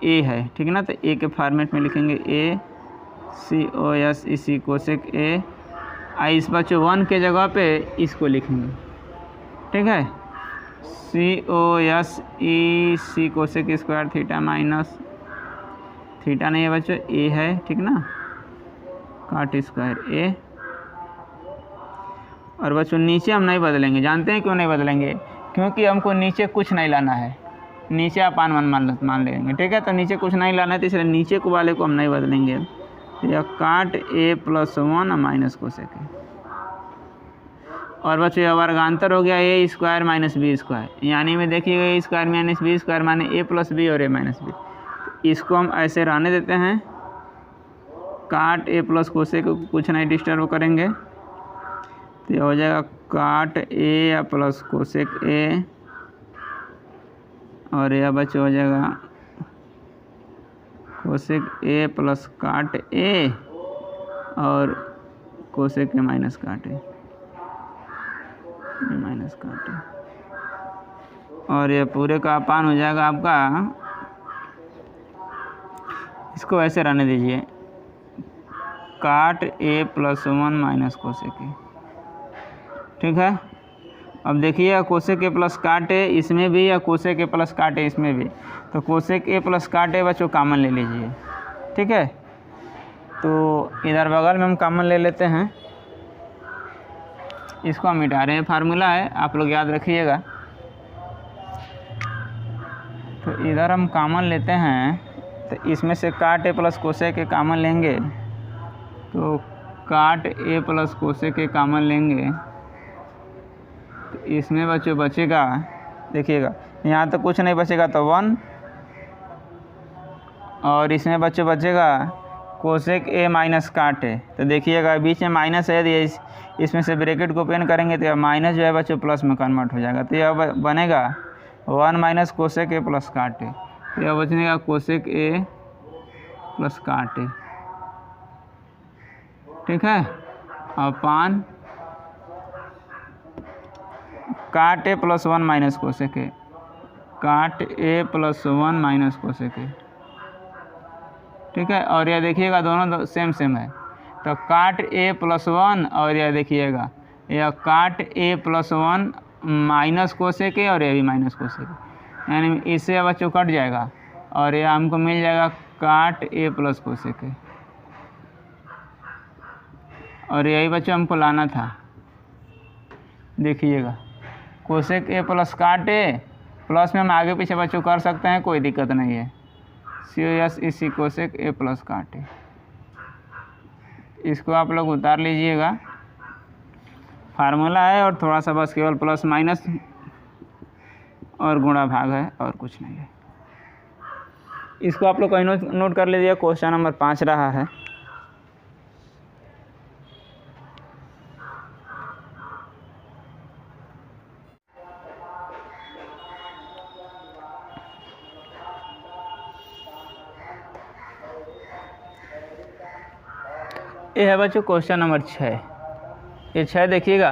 ए है, ठीक है ना, तो ए के फॉर्मेट में लिखेंगे ए COS इसी कोसेक ए, इस बच्चों 1 के जगह पे इसको लिखेंगे। ठीक है, COS इसी cosec square theta minus theta नहीं है बच्चों, ए है, ठीक ना, काट स्क्वायर ए। और बच्चों नीचे हम नहीं बदलेंगे, जानते हैं क्यों नहीं बदलेंगे, क्योंकि हमको नीचे कुछ नहीं लाना है, नीचे अपान 1 मान लेंगे। ठीक है, तो नीचे कुछ नहीं लाना है तो इसलिए नीचे को वाले को हम नहीं बदलेंगे। यह काट ए प्लस 1 और माइनस कोसेक ए। और बच्चों यह वर्गांतर हो गया ए स्क्वायर माइनस बी स्क्वायर, यानी में देखिएगा ए स्क्वायर माइनस बी स्क्वायर माने ए प्लस बी और ए माइनस बी। इसको हम ऐसे रहने देते हैं, काट ए प्लस कोसेक को कुछ नहीं डिस्टर्ब करेंगे, तो यह हो जाएगा काट ए प्लस कोसेक ए, और यह बच्चों हो जाएगा कोसेक ए प्लस काट ए और कोसेक ए माइनस काट ए माइनस काट ए, और ये पूरे का अपान हो जाएगा आपका, इसको ऐसे रहने दीजिए, काट ए प्लस 1 माइनस कोसेक ए। ठीक है। अब देखिए cosec A plus cot A इसमें भी या cosec A plus cot A इसमें भी, तो कोसेक ए प्लस काट ए बच्चों कॉमन ले लीजिए। ठीक है, तो इधर बगल में हम कॉमन ले लेते हैं, इसको हम मिटा रहे हैं, फार्मूला है आप लोग याद रखिएगा। तो इधर हम कॉमन लेते हैं, तो इसमें से काट ए प्लस कोसेक ए कॉमन लेंगे, तो काट ए प्लस कोसेक ए कॉमन लेंगे, तो इसमें बच्चों बचेगा, देखिएगा यहाँ तो कुछ नहीं बचेगा तो 1, और इसमें बच्चों बचेगा कोसेक ए माइनस काट ए। तो देखिएगा बीच में माइनस है, यदि इसमें से ब्रैकेट को ओपन करेंगे तो यह माइनस जो है बच्चों प्लस में कन्वर्ट हो जाएगा, तो यह बनेगा 1 माइनस कोसेक ए प्लस काट ए, तो यह बचेगा कोसेक ए प्लस काट ए। ठीक है, अपान काट ए प्लस 1 माइनस कोसेक ए, काट ए प्लस 1 माइनस कोसेक ए। ठीक है, और यह देखिएगा दोनों सेम सेम है, तो काट ए प्लस 1 और यह देखिएगा यह काट ए प्लस 1 माइनस कोसेक ए और यह भी माइनस कोसेक ए, यानी इससे बच्चों कट जाएगा और यह हमको मिल जाएगा काट ए प्लस कोसेक ए, और यही बच्चों हमको लाना था। देखिएगा कोसेक ए प्लस काट ए, प्लस में हम आगे पीछे बच्चों कर सकते हैं, कोई दिक्कत नहीं है। CS इसी कोसेक ए प्लस काट ए, इसको आप लोग उतार लीजिएगा, फार्मूला है और थोड़ा सा बस केवल प्लस माइनस और गुणा भाग है और कुछ नहीं है। इसको आप लोग कहीं नोट कर लीजिए, क्वेश्चन नंबर 5 रहा है। ये है बच्चों क्वेश्चन नंबर 6। ये 6 देखिएगा,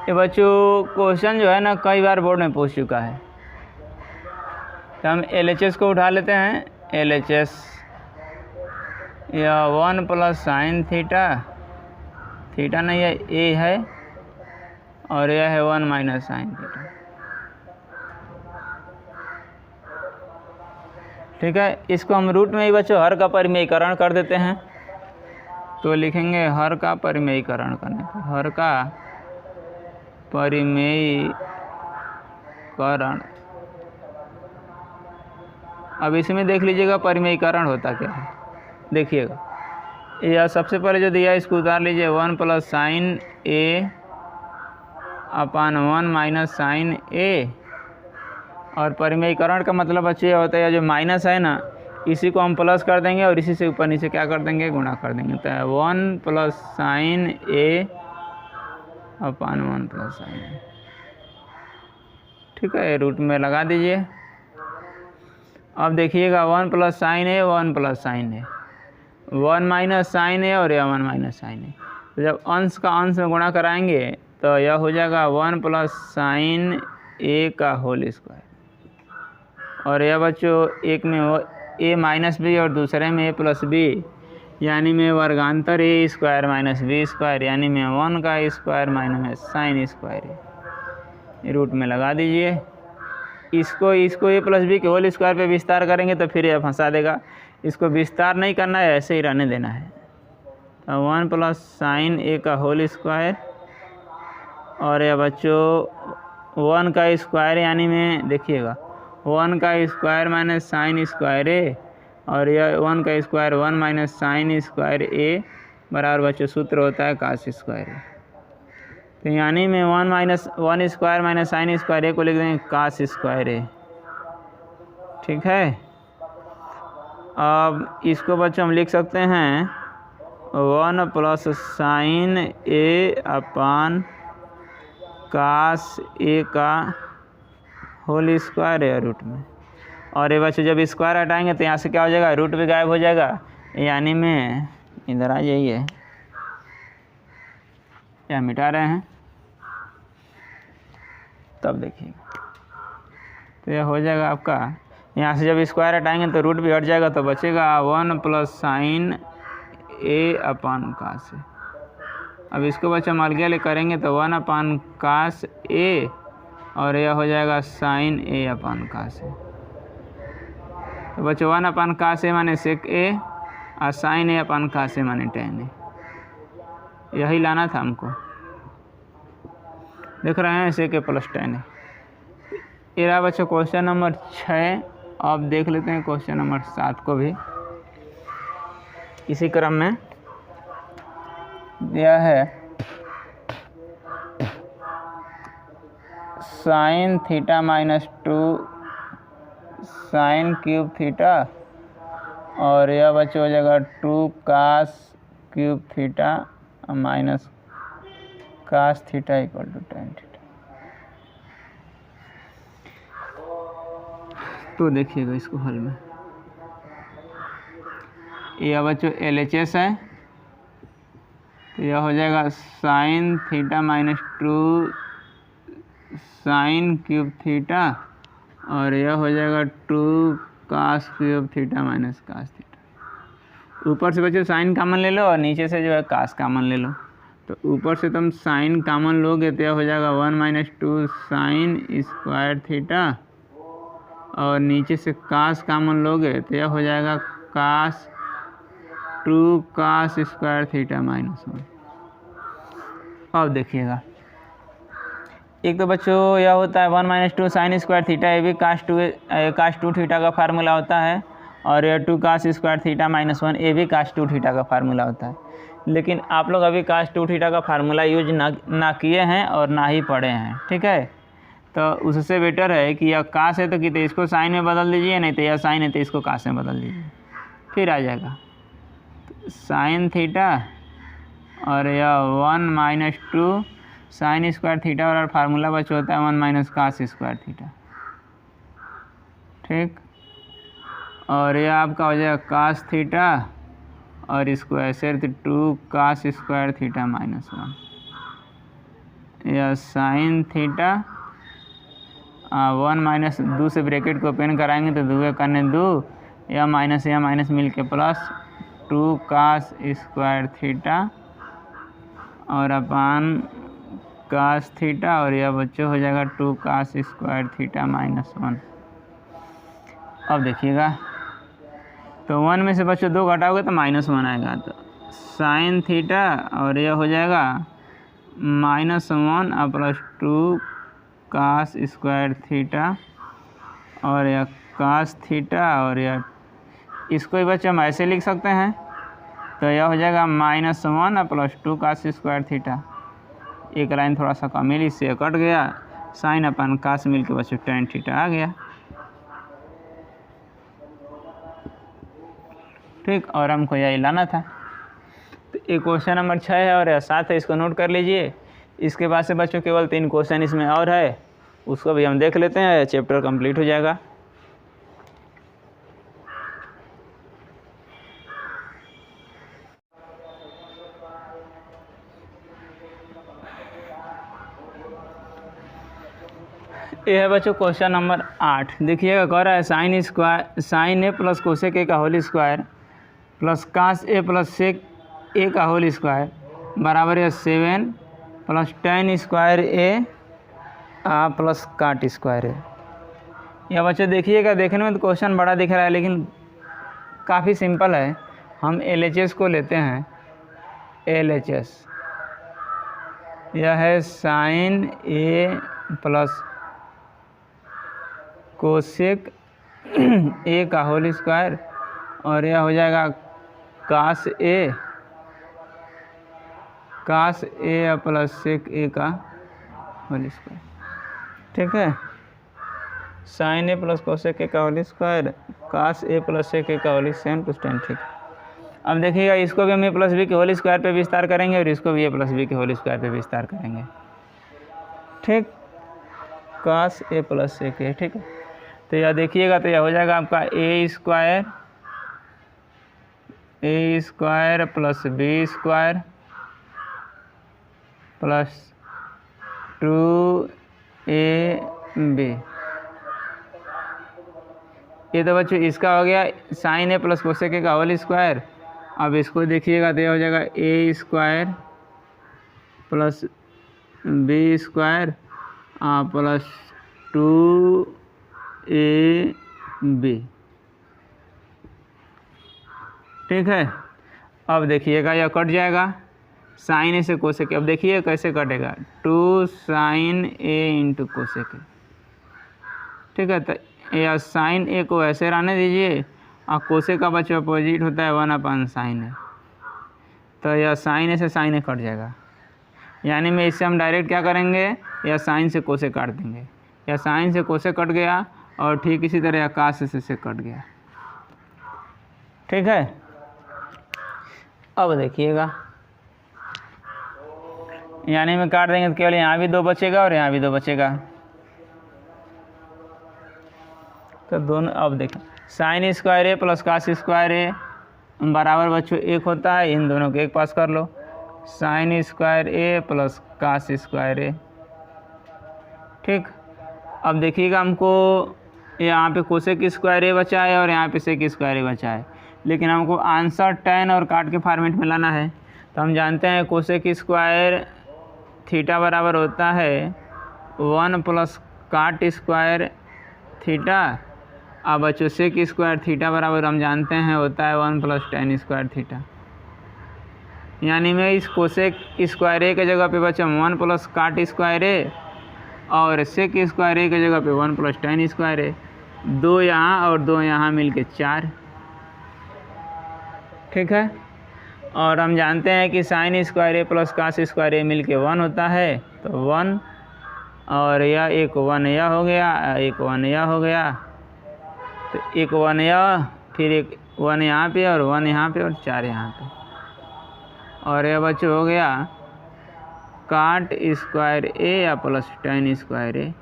ये बच्चों क्वेश्चन जो है ना कई बार बोर्ड में पूछ चुका है, तो हम LHS को उठा लेते हैं। LHS या 1 प्लस साइन थीटा, थीटा नहीं है ए है, और यह है 1 माइनस साइन थीटा। ठीक है, इसको हम रूट में ही बच्चों हर का परिमेयीकरण कर देते हैं, तो लिखेंगे हर का परिमेयीकरण करने पर, हर का परिमेयीकरण। अब इसमें देख लीजिएगा परिमेयीकरण होता क्या है, देखिएगा यह सबसे पहले जो दिया इसको उतार लीजिए, 1 plus sign A upon 1 minus sine A, और परिमेयीकरण का मतलब बच्चे होता है जो माइनस है ना इसी को हम प्लस कर देंगे और इसी से ऊपर नीचे क्या कर देंगे, गुणा कर देंगे, तो 1 प्लस साइन ए अपान 1 प्लस साइन ए। ठीक है, रूट में लगा दीजिए। अब देखिएगा 1 plus sign A 1 plus sign A, 1 minus sine A और यह 1 माइनस साइन ए, तो जब अंश का अंश में गुणा कराएंगे तो यह हो जाएगा 1 प्लस साइन ए का होल स्क्वायर, और यह बच्चों एक में ए माइनस बी और दूसरे में ए प्लस बी, यानी में वर्गांतर ए स्क्वायर माइनस बी स्क्वायर, यानी में 1 का स्क्वायर माइनस साइन स्क्वायर ए। रूट में लगा दीजिए। इसको ए प्लस बी के होल स्क्वायर पे विस्तार करेंगे तो फिर यह फंसा देगा, इसको विस्तार नहीं करना है, ऐसे ही रहने देना है। तो 1 प्लस साइन ए का होल स्क्वायर, और यह बच्चों 1 का स्क्वायर यानी में देखिएगा 1 का स्क्वायर माइनस साइन स्क्वायर ए, और यह 1 का स्क्वायर 1 माइनस साइन स्क्वायर ए बराबर बच्चों सूत्र होता है कास स्क्वायर ए। तो यानी में 1 स्क्वायर माइनस साइन स्क्वायर ए को लिख देंगे कास स्क्वायर ए। ठीक है, अब इसको बच्चों हम लिख सकते हैं 1 प्लस साइन ए अपान कास ए का होल स्क्वायर है रूट में, और ये बच्चों जब स्क्वायर हटाएंगे तो यहाँ से क्या हो जाएगा, रूट भी गायब हो जाएगा, यानी में इधर आ जाइए, क्या मिटा रहे हैं तब देखिए, तो यह हो जाएगा आपका, यहाँ से जब स्क्वायर हटाएंगे तो रूट भी हट जाएगा, तो बचेगा 1 प्लस साइन ए अपान कास ए। अब इसको बच्चा मलगे ले करेंगे तो 1 cos A और यह हो जाएगा sin A upon cos A। तो बच्चों 1 cos A माने sec A और sin A upon cos A माने tan A, यही लाना था हमको। देख रहे हैं sec A plus tan A। ये रहा बच्चों क्वेश्चन नंबर 6। अब देख लेते हैं क्वेश्चन नंबर 7 को भी इसी क्रम में दिया है। Sine theta minus 2 sine cube theta और यह बच्चों हो जाएगा 2 cos cube theta minus cos theta equal to tan theta. तो देखिएगा इसको हल में, यह बच्चों LHS है तो यह हो जाएगा sine theta minus 2 sine cube theta और यह हो जाएगा 2 cos cube theta minus cos theta. ऊपर से बच्चों साइन कॉमन ले लो और नीचे से जो है cos कॉमन ले लो। तो ऊपर से तुम साइन कॉमन लोगे तो यह हो जाएगा 1 - 2 साइन स्क्वायर थीटा और नीचे से cos कॉमन लोगे तो यह हो जाएगा cos 2 cos square theta minus 1। अब देखिएगा, एक तो बच्चों यह होता है 1 - 2 साइन स्क्वायर थीटा, ये भी cos 2 थीटा का फार्मूला होता है और यह 2 cos स्क्वायर थीटा माइनस 1 ये भी cos 2 थीटा का फार्मूला होता है। लेकिन आप लोग अभी cos 2 थीटा का फार्मूला यूज ना किए हैं और ना ही पढ़े हैं, ठीक है। तो उससे बेटर है कि यह cos है तो कि तो इसको साइन में बदल दीजिए, नहीं तो यह साइन है तो इसको cos में बदल दीजिए, फिर आ जाएगा साइन थीटा और यह 1 - 2 साइन स्क्वायर थीटा और फार्मूला बच्चों होता है 1 - cos स्क्वायर थीटा, ठीक। और यह आपका हो जाएगा cos थीटा और इसको ऐसे 2 cos स्क्वायर थीटा माइनस 1। यह साइन थीटा 1 - 2 से ब्रैकेट को ओपन कराएंगे तो 2 करने 2 या माइनस मिल के प्लस 2 cos स्क्वायर थीटा और अपन cos थीटा और यह बच्चों हो जाएगा 2 cos स्क्वायर थीटा माइनस 1। अब देखिएगा तो 1 में से बच्चों 2 घटाओगे तो -1 आएगा, तो साइन थीटा और यह हो जाएगा -1 और प्लस 2 cos स्क्वायर थीटा और यह cos थीटा और यह इसको ही बच्चे हम ऐसे लिख सकते हैं तो यह हो जाएगा -1 और प्लस 2 cos स्क्वायर थीटा। एक लाइन थोड़ा सा कम मिली, इससे कट गया, साइन अपन cos मिल के बच्चों tan थीटा आ गया, ठीक। और हमको यही लाना था। तो ये क्वेश्चन नंबर 6 है और 7 है, इसको नोट कर लीजिए। इसके बाद से बच्चों केवल 3 क्वेश्चन इसमें और है, उसको भी हम देख लेते हैं, चैप्टर कंप्लीट हो जाएगा। ये है बच्चों क्वेश्चन नंबर 8। देखिएगा कह रहा है sine A plus cosec A का whole square plus cos A plus sec A का होल स्क्वायर बराबर है 7 plus tan square A plus cot square A. यह बच्चों देखिएगा, देखने में तो क्वेश्चन बड़ा दिख रहा है लेकिन काफ़ी सिंपल है। हम LHS को लेते हैं, LHS यह है sine A plus cosec A का होल स्क्वायर और यह हो जाएगा cos A plus sec A का होल स्क्वायर, ठीक है। Sine A plus cosec A का whole square cos A plus sec A का होल स्क्वायर प्लस tan, ठीक। अब देखिएगा इसको भी हम ए प्लस बी के होल स्क्वायर पे विस्तार करेंगे और इसको भी ए प्लस बी के होल स्क्वायर पे विस्तार करेंगे, ठीक। cos ए प्लस सेक ए, ठीक है। तो यह देखिएगा तो यह हो जाएगा आपका A square plus B square plus 2ab। ये तो बच्चों इसका हो गया sine A plus cosec A का होल स्क्वायर। अब इसको देखिएगा तो यह हो जाएगा A square plus B square plus 2ab। ठीक है, अब देखिएगा यह कट जाएगा, साइन ए से कोसेक। अब देखिए कैसे कटेगा, 2 साइन ए इंटू कोसेक। ठीक है, तो यह साइन ए को ऐसे रहने दीजिए और कोसेक का बच्चा अपोजिट होता है 1/sin ए, तो यह साइन ए से साइन ए कट जाएगा। यानी में इससे हम डायरेक्ट क्या करेंगे, या साइन से कोसेक काट देंगे, या साइन से कोसेक कट गया और ठीक इसी तरह कास से कट गया। ठीक है, अब देखिएगा यानी में काट देंगे तो केवल यहाँ भी 2 बचेगा और यहाँ भी 2 बचेगा। तो दोनों अब देखें, sine square A plus cos square ए बराबर बच्चों 1 होता है, इन दोनों को एक पास कर लो, sine square A plus cos square A. ठीक, अब देखिएगा हमको यहाँ पे कोसेक स्क्वायर ए बचा है और यहाँ पे सेक स्क्वायर ए बचा है, लेकिन हमको आंसर tan और काट के फॉर्मेट में लाना है। तो हम जानते हैं कोसेक स्क्वायर थीटा बराबर होता है 1 प्लस काट स्क्वायर थीटा। अब बच्चों सेक स्क्वायर थीटा बराबर हम जानते हैं होता है 1 प्लस tan स्क्वायर थीटा। यानी मैं इस कोसेक स्क्वायर ए के जगह पे बचा 1 प्लस काट स्क्वायर ए और सेक स्क्वायर ए के जगह पे 1 प्लस tan स्क्वायर ए, 2 यहाँ और 2 यहाँ मिल के 4। ठीक है, और हम जानते हैं कि sine square A plus cos square ए मिल के 1 होता है, तो 1 और यह एक 1 यह हो गया, एक 1 यह हो गया, तो एक 1 यह, फिर एक 1 यहाँ पे और 1 यहाँ पे और 4 यहाँ पे, और यह बच्चों हो गया काट स्क्वायर ए या प्लस tan स्क्वायर ए।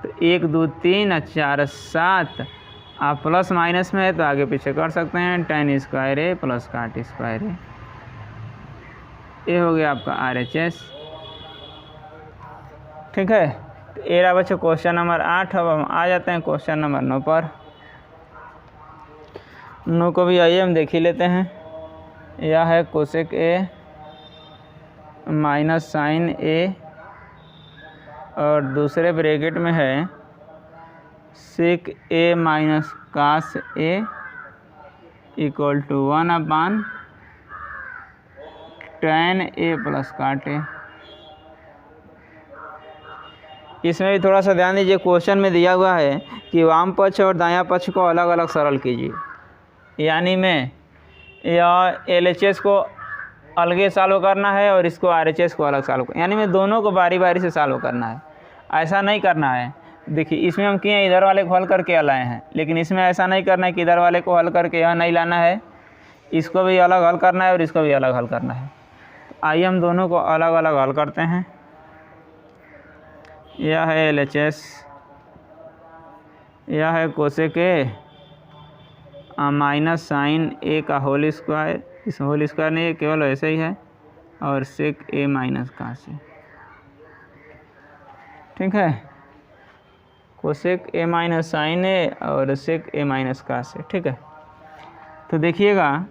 तो 1 2 3 और 4 7, आप प्लस माइनस में है तो आगे पीछे कर सकते हैं, tan square A plus cot square ए। ये हो गया आपका RHS। ठीक है, तो ये रहा बच्चों क्वेश्चन नंबर 8। अब हम आ जाते हैं क्वेश्चन नंबर 9 पर। 9 को भी आइए हम देख ही लेते हैं। यह है cosec A minus sine A और दूसरे ब्रैकेट में है sec A minus cos A equal to 1/tan A plus cot A. इसमें भी थोड़ा सा ध्यान दीजिए, क्वेश्चन में दिया हुआ है कि वाम पक्ष और दायां पक्ष को अलग अलग सरल कीजिए। यानी में यह LHS को अलगे सॉल्व करना है और इसको RHS को अलग सॉल्व करना, यानी में दोनों को बारी बारी से सॉल्व करना है। ऐसा नहीं करना है, देखिए इसमें हम किए इधर वाले को हल करके लाए हैं, लेकिन इसमें ऐसा नहीं करना है कि इधर वाले को हल करके यह नहीं लाना है, इसको भी अलग हल करना है और इसको भी अलग हल करना है। तो आइए हम दोनों को अलग अलग हल करते हैं। यह है LHS, यह है कोसेक ए माइनस साइन ए का होल स्क्वायर, इस होल स्क्वायर नहीं केवल ऐसे ही है, और सेक ए माइनस कास ए। ठीक है, cosec A minus sine A और सेक ए माइनस कास ए। ठीक है, तो देखिएगा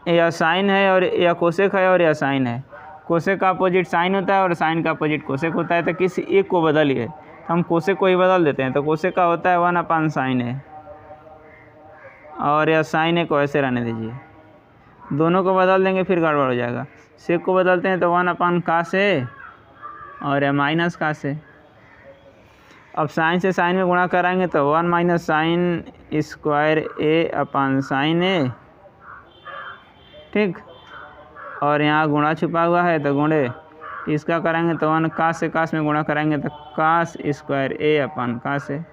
यह साइन है और यह कोसेक है और यह साइन है। कोसेक का अपोजिट साइन होता है और साइन का अपोजिट कोसेक होता है, तो किसी एक को बदलिए, तो हम कोसेक को ही बदल देते हैं। तो कोसेक का होता है 1/sin ए और यह साइन ए को ऐसे रहने दीजिए, दोनों को बदल देंगे फिर गड़बड़ हो जाएगा। सेक को बदलते हैं तो 1/cos ए और यह माइनस कास ए। अब साइन से साइन में गुणा कराएंगे तो 1 - sin स्क्वायर A/sin ए। ठीक, और यहाँ गुणा छुपा हुआ है तो गुणे इसका कराएंगे तो 1 कास से कास में गुणा कराएंगे तो कास स्क्वायर A/cos ए।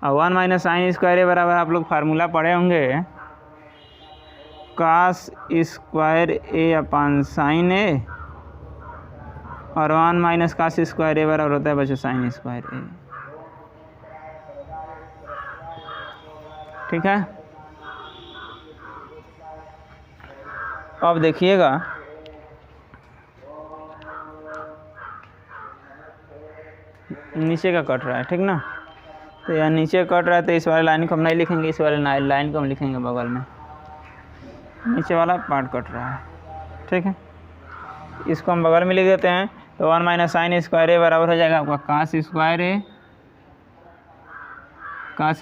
और 1 - sin स्क्वायर ए बराबर आप लोग फार्मूला पढ़े होंगे, कास स्क्वायर A/sin ए और 1 - कास स्क्वायर ए बराबर होता है बच्चों साइन स्क्वायर ए। ठीक है, अब देखिएगा नीचे का कट रहा है, ठीक ना, तो यह नीचे कट रहा है तो इस वाले लाइन को हम नहीं लिखेंगे, इस वाले लाइन को हम लिखेंगे बगल में, नीचे वाला पार्ट कट रहा है। ठीक है, इसको हम बगल में लिख देते हैं। तो 1 माइनस साइन स्क्वायर ए बराबर हो जाएगा आपका कास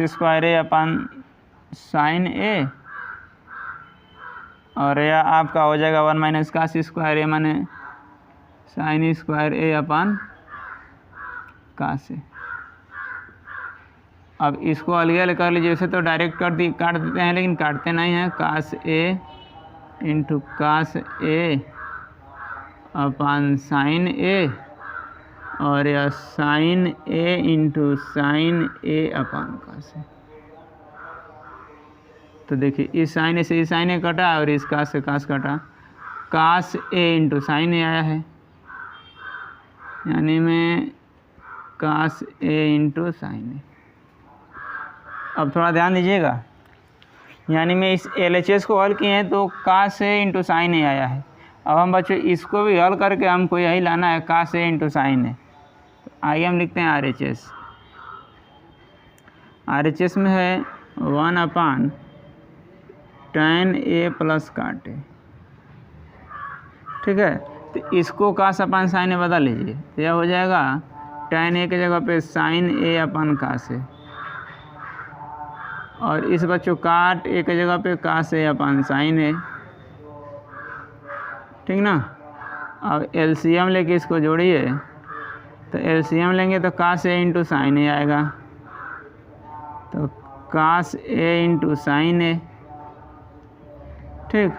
square A upon sign A, और यह आपका हो जाएगा 1 माइनस कास स्क्वायर ए माने साइन स्क्वायर ए अपन कास ए। अब इसको अलग अलग कर लीजिए, वैसे तो डायरेक्ट काट देते हैं, लेकिन काटते नहीं हैं। कास ए into cos A upon sign A, और यह साइन ए इंटू साइन ए अपन कास ए। तो देखिए इस साइन ए से इस साइन ए कटा और इस कास से कास कटा, कास ए इंटू साइन ए आया है, यानी में कास ए इंटू साइन ए। अब थोड़ा ध्यान दीजिएगा, यानी में इस LHS को हल किए हैं तो कास ए इंटू साइन ए आया है। अब हम बच्चों इसको भी हल करके हमको यही लाना है, कास ए इंटू साइन ए। तो आइए हम लिखते हैं RHS में है 1 अपान tan ए प्लस काट ए, ठीक है। तो इसको कास अपान साइन ए बदल लीजिए, तो यह हो जाएगा tan ए की जगह पे साइन ए अपन कास ए, और इस बच्चों काट ए की जगह पे कास ए अपन साइन ए, ठीक ना। अब LCM लेके इसको जोड़िए, तो LCM लेंगे तो कास ए इंटू साइन ए आएगा, तो कास ए इंटू साइन ए, ठीक।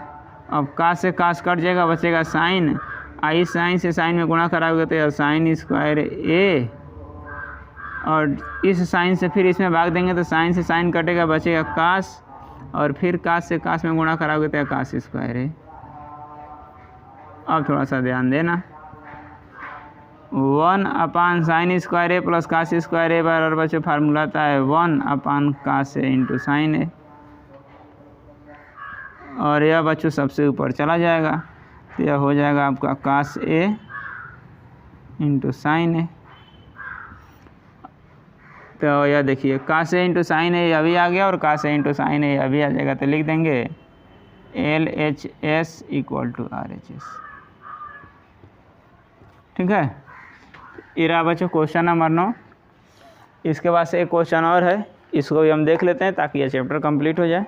अब कास से कास कट जाएगा, बचेगा साइन, आई साइन से साइन में गुणा कराओगे तो साइन स्क्वायर ए, और इस साइन से फिर इसमें भाग देंगे तो साइन से साइन कटेगा, बचेगा कास, और फिर कास से कास में गुणा कराओगे तो कास स्क्वायर ए। अब थोड़ा सा ध्यान देना, 1 upon sine square A plus cos square ए बराबर बच्चों फार्मूला आता है 1 upon cos A into sine A, और यह बच्चों सबसे ऊपर चला जाएगा, तो यह हो जाएगा आपका कास ए इंटू साइन ए। तो यह देखिए कास ए इंटू साइन ए अभी आ गया, और कास ए इंटू साइन ए अभी आ जाएगा, तो लिख देंगे LHS इक्वल टू RHS, ठीक है। ये रहा बच्चों क्वेश्चन नंबर 9। इसके बाद से एक क्वेश्चन और है, इसको भी हम देख लेते हैं ताकि यह चैप्टर कंप्लीट हो जाए।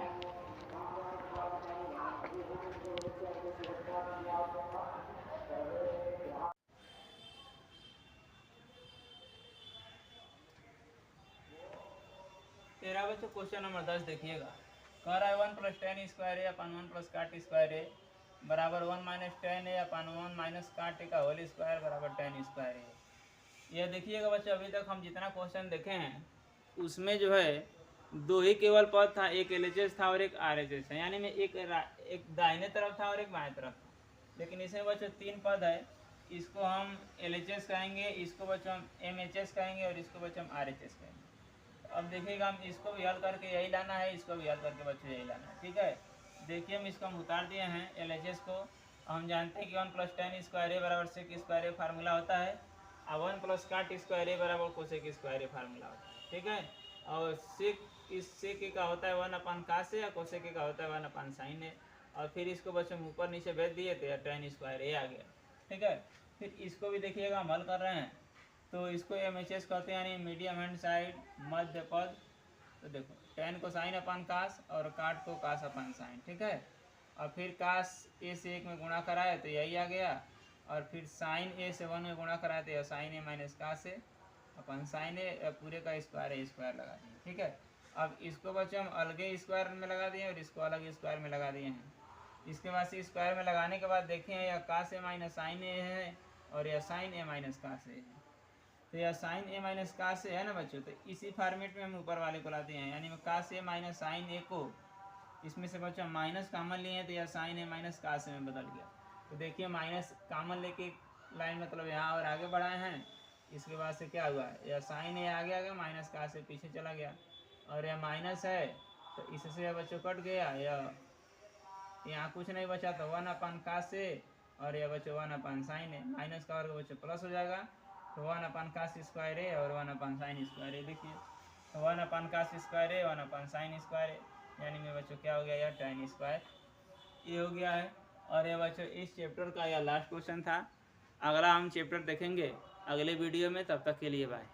तेरा बच्चों क्वेश्चन नंबर 10 देखिएगा, कह रहा है 1 प्लस tan स्क्वायर ए अपन 1 प्लस काट स्क्वायर ए बराबर 1 माइनस tan ए अपन 1 माइनस काट ए का होल स्क्वायर बराबर tan स्क्वायर ए। यह देखिएगा बच्चों, अभी तक हम जितना क्वेश्चन देखे हैं उसमें जो है दो ही केवल पद था, एक LHS था और एक RHS है, यानी में एक दाहिने तरफ था और एक बाएं तरफ था। लेकिन इसमें बच्चों 3 पद है, इसको हम LHS कहेंगे, इसको बच्चों हम MHS कहेंगे, और इसको बच्चों हम RHS कहेंगे। अब देखिएगा हम इसको भी हल करके यही लाना है, इसको भी हल करके बच्चों यही लाना है, ठीक है। देखिए हम इसको हम उतार दिए हैं LHS को। हम जानते हैं कि 1 प्लस tan स्क्वायर ए बराबर सेक स्क्वायर ए फार्मूला होता है, और 1 प्लस काट स्क्वायर ए बराबर कोसेक स्क्वायर ए फार्मूला होता है, ठीक है। और सेक इस सेक ए का होता है 1 अपान कास ए, और कोसेक ए का होता है 1 अपान साइन ए, और फिर इसको बच्चों ऊपर नीचे भेज दिए तो tan स्क्वायर ए आ गया, ठीक है। फिर इसको भी देखिएगा हम हल कर रहे हैं, तो इसको MHS कहते हैं, यानी मीडियम हैंड साइड मध्य पद। तो देखो tan को साइन अपान कास और काट को कास अपान साइन, ठीक है। और फिर कास ए से 1 में गुणा कराए तो यही आ गया, और फिर साइन ए से 1 में गुणा कराए तो यह साइन ए माइनस कास ए अपन साइन ए, पूरे का स्क्वायर ए स्क्वायर लगा दिए, ठीक है। अब इसको बच्चों हम अलगे स्क्वायर में लगा दिए और इसको अलग स्क्वायर में लगा दिए हैं। इसके बाद से स्क्वायर में लगाने के बाद देखें यह कास ए माइनस साइन ए है, और यह साइन ए माइनस कास ए है। तो यह साइन ए माइनस कास ए है ना बच्चों, तो इसी फॉर्मेट में हम ऊपर वाले को लाते हैं, यानी कास ए माइनस साइन ए को इसमें से बच्चों माइनस कॉमन लिए हैं, तो यह साइन ए माइनस कास ए में बदल गया। तो देखिए माइनस कॉमन लेके लाइन मतलब यहाँ और आगे बढ़ाए हैं, इसके बाद से क्या हुआ, यह साइन ए आगे आ गया, माइनस कास ए पीछे चला गया, और यह माइनस है तो इससे यह बच्चों कट गया, यह यहाँ कुछ नहीं बचा, तो 1 अपान कास ए, और यह बच्चों 1 अपान साइन ए, माइनस का वर्ग बच्चों प्लस हो जाएगा, तो 1 अपान कास स्क्वायर ए और 1 अपान साइन स्क्वायर ए। देखिए तो 1 अपान कास स्क्वायर ए 1 अपान साइन स्क्वायर ए, यानी में बच्चों क्या हो गया, यह tan स्क्वायर ए हो गया है। और ये बच्चों इस चैप्टर का यह लास्ट क्वेश्चन था। अगला हम चैप्टर देखेंगे अगले वीडियो में, तब तक के लिए बाय।